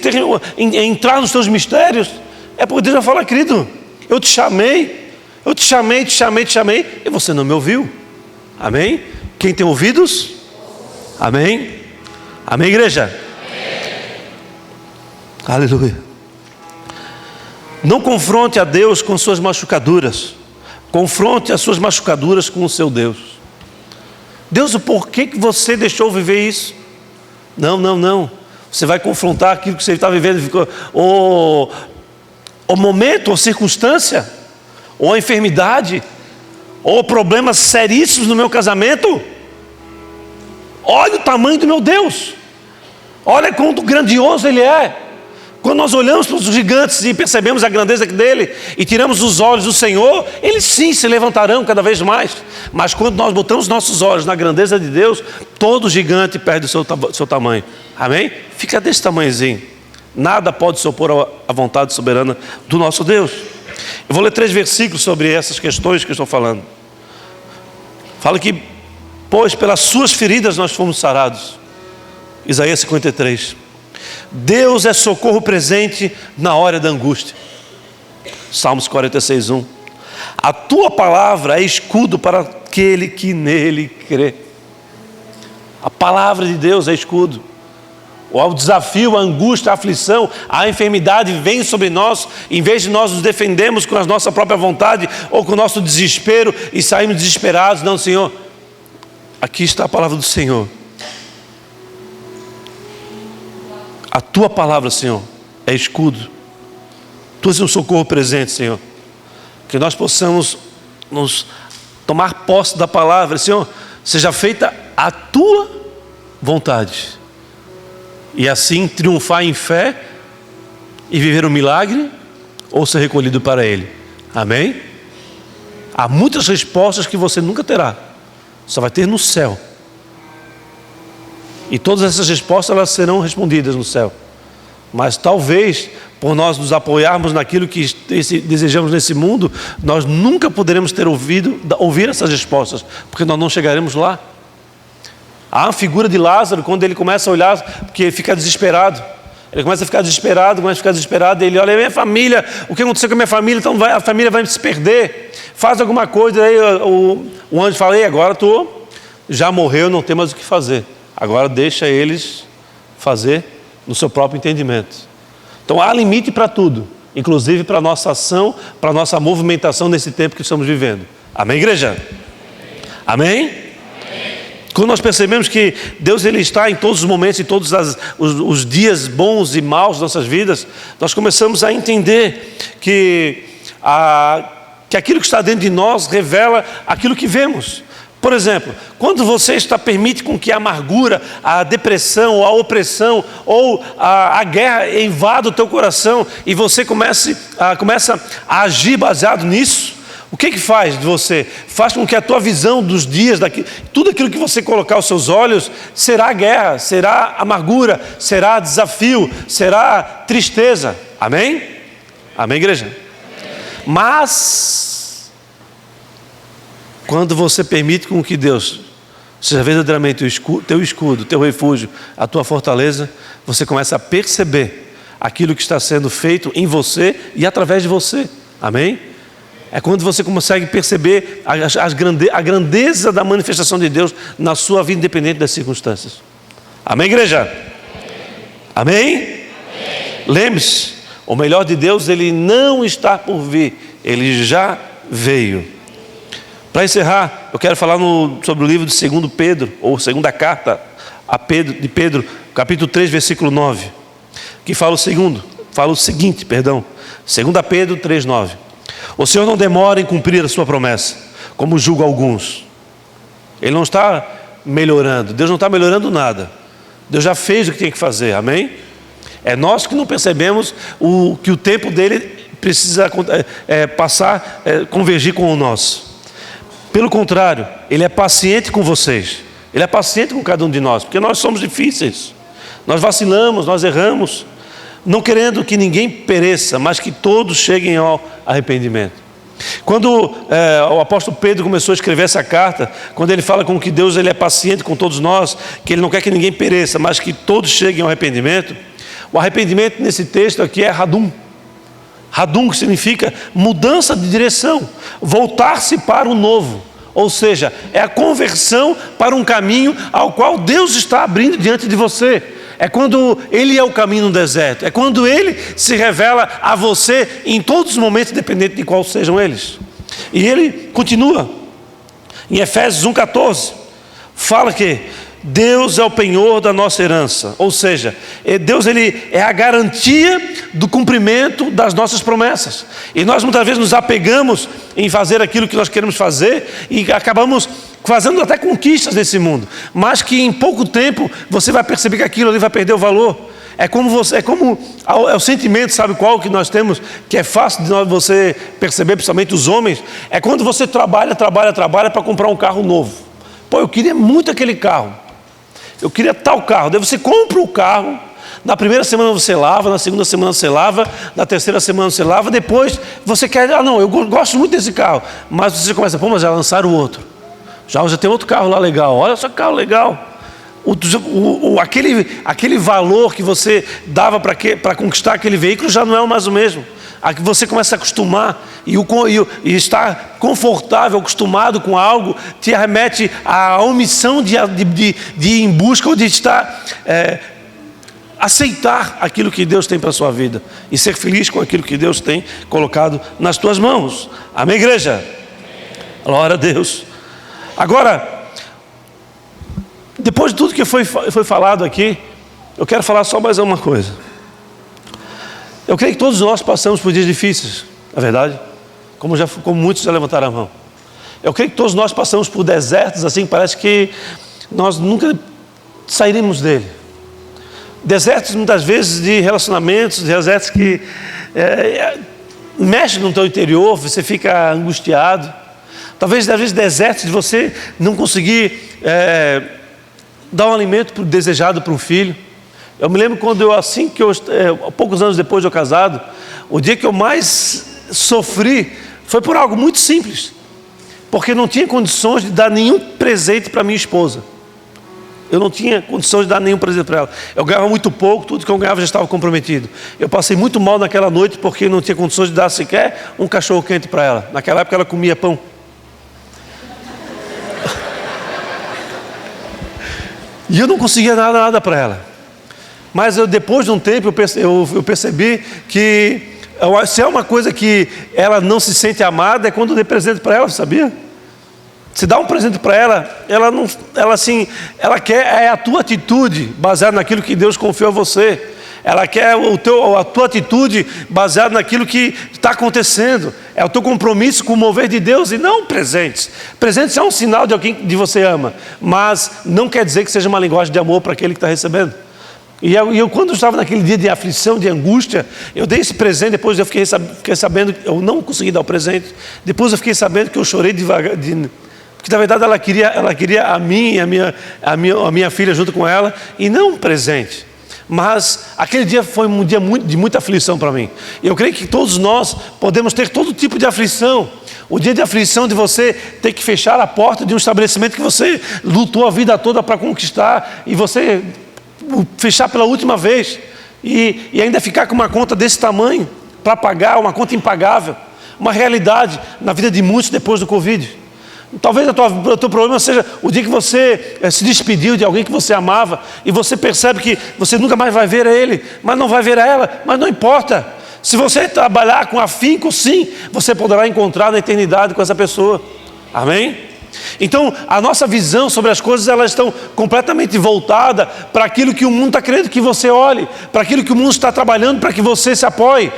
entrar nos teus mistérios? É porque Deus vai falar: querido, eu te chamei, e você não me ouviu. Amém? Quem tem ouvidos? Amém? Amém, igreja? Amém. Aleluia. Não confronte a Deus com suas machucaduras. Confronte as suas machucaduras com o seu Deus. Deus, o porquê que você deixou viver isso? Não. Você vai confrontar aquilo que você está vivendo, o momento, ou circunstância, ou a enfermidade, ou problemas seríssimos no meu casamento. Olha o tamanho do meu Deus. Olha quanto grandioso Ele é. Quando nós olhamos para os gigantes e percebemos a grandeza dele e tiramos os olhos do Senhor, eles sim se levantarão cada vez mais. Mas quando nós botamos nossos olhos na grandeza de Deus, todo gigante perde o seu tamanho. Amém? Fica desse tamanhozinho. Nada pode se opor à vontade soberana do nosso Deus. Eu vou ler 3 versículos sobre essas questões que eu estou falando. Fala que, pois pelas suas feridas nós fomos sarados. Isaías 53. Deus é socorro presente na hora da angústia. Salmos 46:1. A tua palavra é escudo para aquele que nele crê. A palavra de Deus é escudo. O desafio, a angústia, a aflição, a enfermidade vem sobre nós, em vez de nós nos defendermos com a nossa própria vontade ou com o nosso desespero e sairmos desesperados. Não, Senhor, aqui está a palavra do Senhor. A tua palavra, Senhor, é escudo. Tu és um socorro presente, Senhor. Que nós possamos nos tomar posse da palavra. Senhor, seja feita a tua vontade. E assim triunfar em fé e viver um milagre ou ser recolhido para Ele. Amém? Há muitas respostas que você nunca terá. Só vai ter no céu. E todas essas respostas elas serão respondidas no céu. Mas talvez, por nós nos apoiarmos naquilo que desejamos nesse mundo, nós nunca poderemos ouvir essas respostas, porque nós não chegaremos lá. Há a figura de Lázaro, quando ele começa a olhar, porque ele fica desesperado. Ele começa a ficar desesperado, e ele olha, minha família, o que aconteceu com a minha família? Então a família vai se perder. Faz alguma coisa. Aí o anjo fala, agora tu já morreu, não tem mais o que fazer. Agora deixa eles fazer no seu próprio entendimento. Então há limite para tudo, inclusive para a nossa ação, para a nossa movimentação nesse tempo que estamos vivendo. Amém, igreja? Amém? Quando nós percebemos que Deus ele está em todos os momentos, em todos os dias bons e maus das nossas vidas, nós começamos a entender que aquilo que está dentro de nós revela aquilo que vemos. Por exemplo, quando você permite com que a amargura, a depressão, a opressão ou a guerra invada o teu coração e você começa a agir baseado nisso, o que faz de você? Faz com que a tua visão dos dias, tudo aquilo que você colocar os seus olhos, será guerra, será amargura, será desafio, será tristeza. Amém? Amém, igreja? Mas, quando você permite com que Deus seja verdadeiramente teu escudo, teu refúgio, a tua fortaleza, você começa a perceber aquilo que está sendo feito em você e através de você. Amém? É quando você consegue perceber a grandeza da manifestação de Deus na sua vida, independente das circunstâncias. Amém, igreja? Amém? Amém? Lembre-se, o melhor de Deus, ele não está por vir, ele já veio. Para encerrar, eu quero falar sobre o livro de 2 Pedro, ou segunda carta de Pedro, capítulo 3, versículo 9, que fala o seguinte, 2 Pedro 3, 9. O Senhor não demora em cumprir a sua promessa, como julga alguns. Ele não está melhorando, Deus não está melhorando nada. Deus já fez o que tem que fazer, amém? É nós que não percebemos que o tempo dele precisa convergir com o nosso. Pelo contrário, Ele é paciente com vocês. Ele é paciente com cada um de nós, porque nós somos difíceis. Nós vacilamos, nós erramos, não querendo que ninguém pereça, mas que todos cheguem ao arrependimento. Quando o apóstolo Pedro começou a escrever essa carta, quando ele fala com que Deus ele é paciente com todos nós, que Ele não quer que ninguém pereça, mas que todos cheguem ao arrependimento, o arrependimento nesse texto aqui é Hadum. Hadum, que significa mudança de direção, voltar-se para o novo. Ou seja, é a conversão para um caminho ao qual Deus está abrindo diante de você. É quando Ele é o caminho no deserto. É quando Ele se revela a você em todos os momentos, independente de quais sejam eles. E Ele continua. Em Efésios 1,14, fala que Deus é o penhor da nossa herança. Ou seja, Deus ele é a garantia do cumprimento das nossas promessas. E nós muitas vezes nos apegamos em fazer aquilo que nós queremos fazer e acabamos fazendo até conquistas nesse mundo, mas que em pouco tempo você vai perceber que aquilo ali vai perder o valor. É o sentimento, sabe qual que nós temos, que é fácil de você perceber, principalmente os homens, é quando você trabalha para comprar um carro novo. Pô, eu queria muito aquele carro, eu queria tal carro. Daí você compra o carro, na primeira semana você lava, na segunda semana você lava, na terceira semana você lava, depois você quer, eu gosto muito desse carro, mas você começa, mas já lançaram o outro. Já tem outro carro lá legal, olha só que carro legal. aquele valor que você dava para conquistar aquele veículo já não é mais o mesmo. Aqui você começa a acostumar e estar confortável, acostumado com algo, te remete à omissão de ir em busca ou de estar aceitar aquilo que Deus tem para a sua vida e ser feliz com aquilo que Deus tem colocado nas tuas mãos. Amém, igreja? Glória a Deus. Agora, depois de tudo que foi falado aqui, eu quero falar só mais uma coisa. Eu creio que todos nós passamos por dias difíceis, na verdade, como muitos já levantaram a mão. Eu creio que todos nós passamos por desertos assim, parece que nós nunca sairemos dele. Desertos muitas vezes de relacionamentos, desertos que mexem no teu interior, você fica angustiado. Talvez às vezes desertos de você não conseguir dar um alimento desejado para um filho. Eu me lembro quando poucos anos depois de eu casado, o dia que eu mais sofri foi por algo muito simples, porque eu não tinha condições de dar nenhum presente para minha esposa. Eu não tinha condições de dar nenhum presente para ela. Eu ganhava muito pouco, tudo que eu ganhava já estava comprometido. Eu passei muito mal naquela noite porque não tinha condições de dar sequer um cachorro quente para ela. Naquela época ela comia pão. E eu não conseguia dar nada para ela. Mas depois de um tempo eu percebi que se é uma coisa que ela não se sente amada é quando eu dei presente para ela, sabia? Se dá um presente para ela, ela quer a tua atitude baseada naquilo que Deus confiou a você. Ela quer a tua atitude baseada naquilo que está acontecendo. É o teu compromisso com o mover de Deus e não presentes. Presentes é um sinal de alguém que você ama, mas não quer dizer que seja uma linguagem de amor para aquele que está recebendo. E eu quando estava naquele dia de aflição, de angústia, eu dei esse presente, depois eu fiquei sabendo, eu não consegui dar o presente, depois eu fiquei sabendo que eu chorei devagar, porque na verdade ela queria a mim e a minha filha junto com ela, e não um presente. Mas aquele dia foi um dia de muita aflição para mim. E eu creio que todos nós podemos ter todo tipo de aflição. O dia de aflição de você ter que fechar a porta de um estabelecimento que você lutou a vida toda para conquistar, e você fechar pela última vez e ainda ficar com uma conta desse tamanho para pagar, uma conta impagável, uma realidade na vida de muitos depois do Covid. Talvez o teu problema seja o dia que você se despediu de alguém que você amava e você percebe que você nunca mais vai ver ele, mas não vai ver ela, mas não importa. Se você trabalhar com afinco, sim, você poderá encontrar na eternidade com essa pessoa. Amém? Então, a nossa visão sobre as coisas, elas estão completamente voltadas para aquilo que o mundo está querendo que você olhe, para aquilo que o mundo está trabalhando para que você se apoie.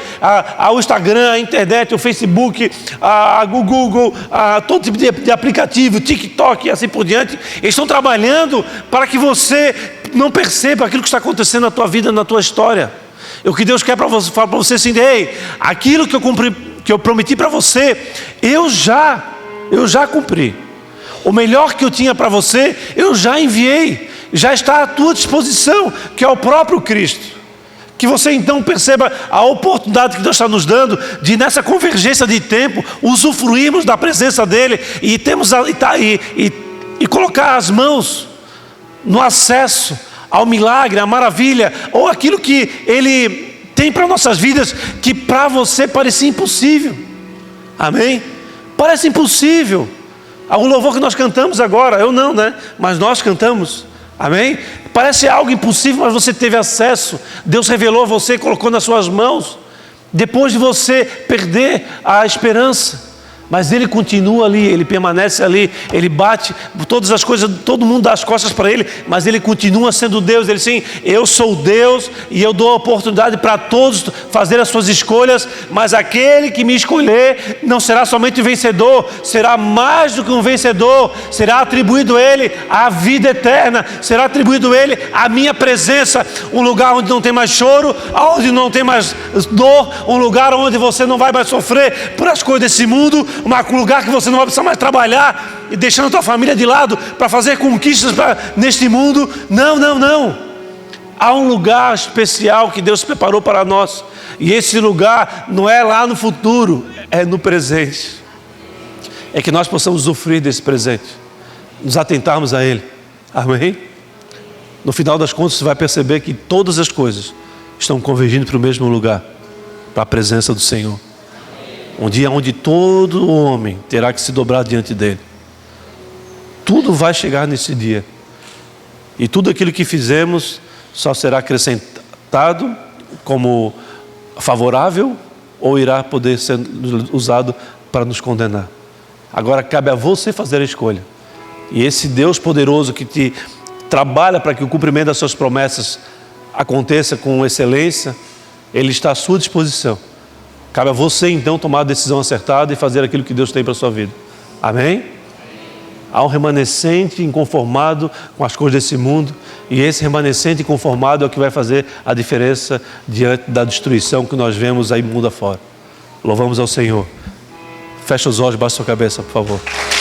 Ao Instagram, a internet, o Facebook, o Google, todo tipo de aplicativo, TikTok e assim por diante, eles estão trabalhando para que você não perceba aquilo que está acontecendo na tua vida, na tua história. O que Deus quer para você, falar para você assim, ei, aquilo que eu prometi para você, eu já cumpri. O melhor que eu tinha para você, eu já enviei, já está à tua disposição, que é o próprio Cristo. Que você então perceba a oportunidade que Deus está nos dando de nessa convergência de tempo, usufruirmos da presença dEle e colocar as mãos no acesso ao milagre, à maravilha, ou aquilo que Ele tem para nossas vidas, que para você parecia impossível. Amém? Parece impossível. O louvor que nós cantamos agora, eu não, né? Mas nós cantamos, amém? Parece algo impossível, mas você teve acesso. Deus revelou a você, colocou nas suas mãos. Depois de você perder a esperança, mas Ele continua ali, Ele permanece ali, Ele bate todas as coisas, todo mundo dá as costas para Ele, mas Ele continua sendo Deus. Ele sim, eu sou Deus e eu dou a oportunidade para todos fazer as suas escolhas, mas aquele que me escolher não será somente vencedor, será mais do que um vencedor, será atribuído a Ele a vida eterna, será atribuído a Ele a minha presença, um lugar onde não tem mais choro, onde não tem mais dor, um lugar onde você não vai mais sofrer por as coisas desse mundo, um lugar que você não vai precisar mais trabalhar e deixando a tua família de lado para fazer conquistas neste mundo. Não. Há um lugar especial que Deus preparou para nós, e esse lugar não é lá no futuro, é no presente. É que nós possamos usufruir desse presente, nos atentarmos a Ele. Amém? no final das contas você vai perceber que todas as coisas estão convergindo para o mesmo lugar, para a presença do Senhor. Um dia onde todo homem terá que se dobrar diante dele. Tudo vai chegar nesse dia. E tudo aquilo que fizemos só será acrescentado como favorável ou irá poder ser usado para nos condenar. Agora cabe a você fazer a escolha. E esse Deus poderoso que te trabalha para que o cumprimento das suas promessas aconteça com excelência, Ele está à sua disposição. Cabe a você então tomar a decisão acertada e fazer aquilo que Deus tem para a sua vida. Amém? Há um remanescente inconformado com as coisas desse mundo, e esse remanescente inconformado é o que vai fazer a diferença diante da destruição que nós vemos aí mundo afora. Louvamos ao Senhor. Fecha os olhos, baixa sua cabeça, por favor.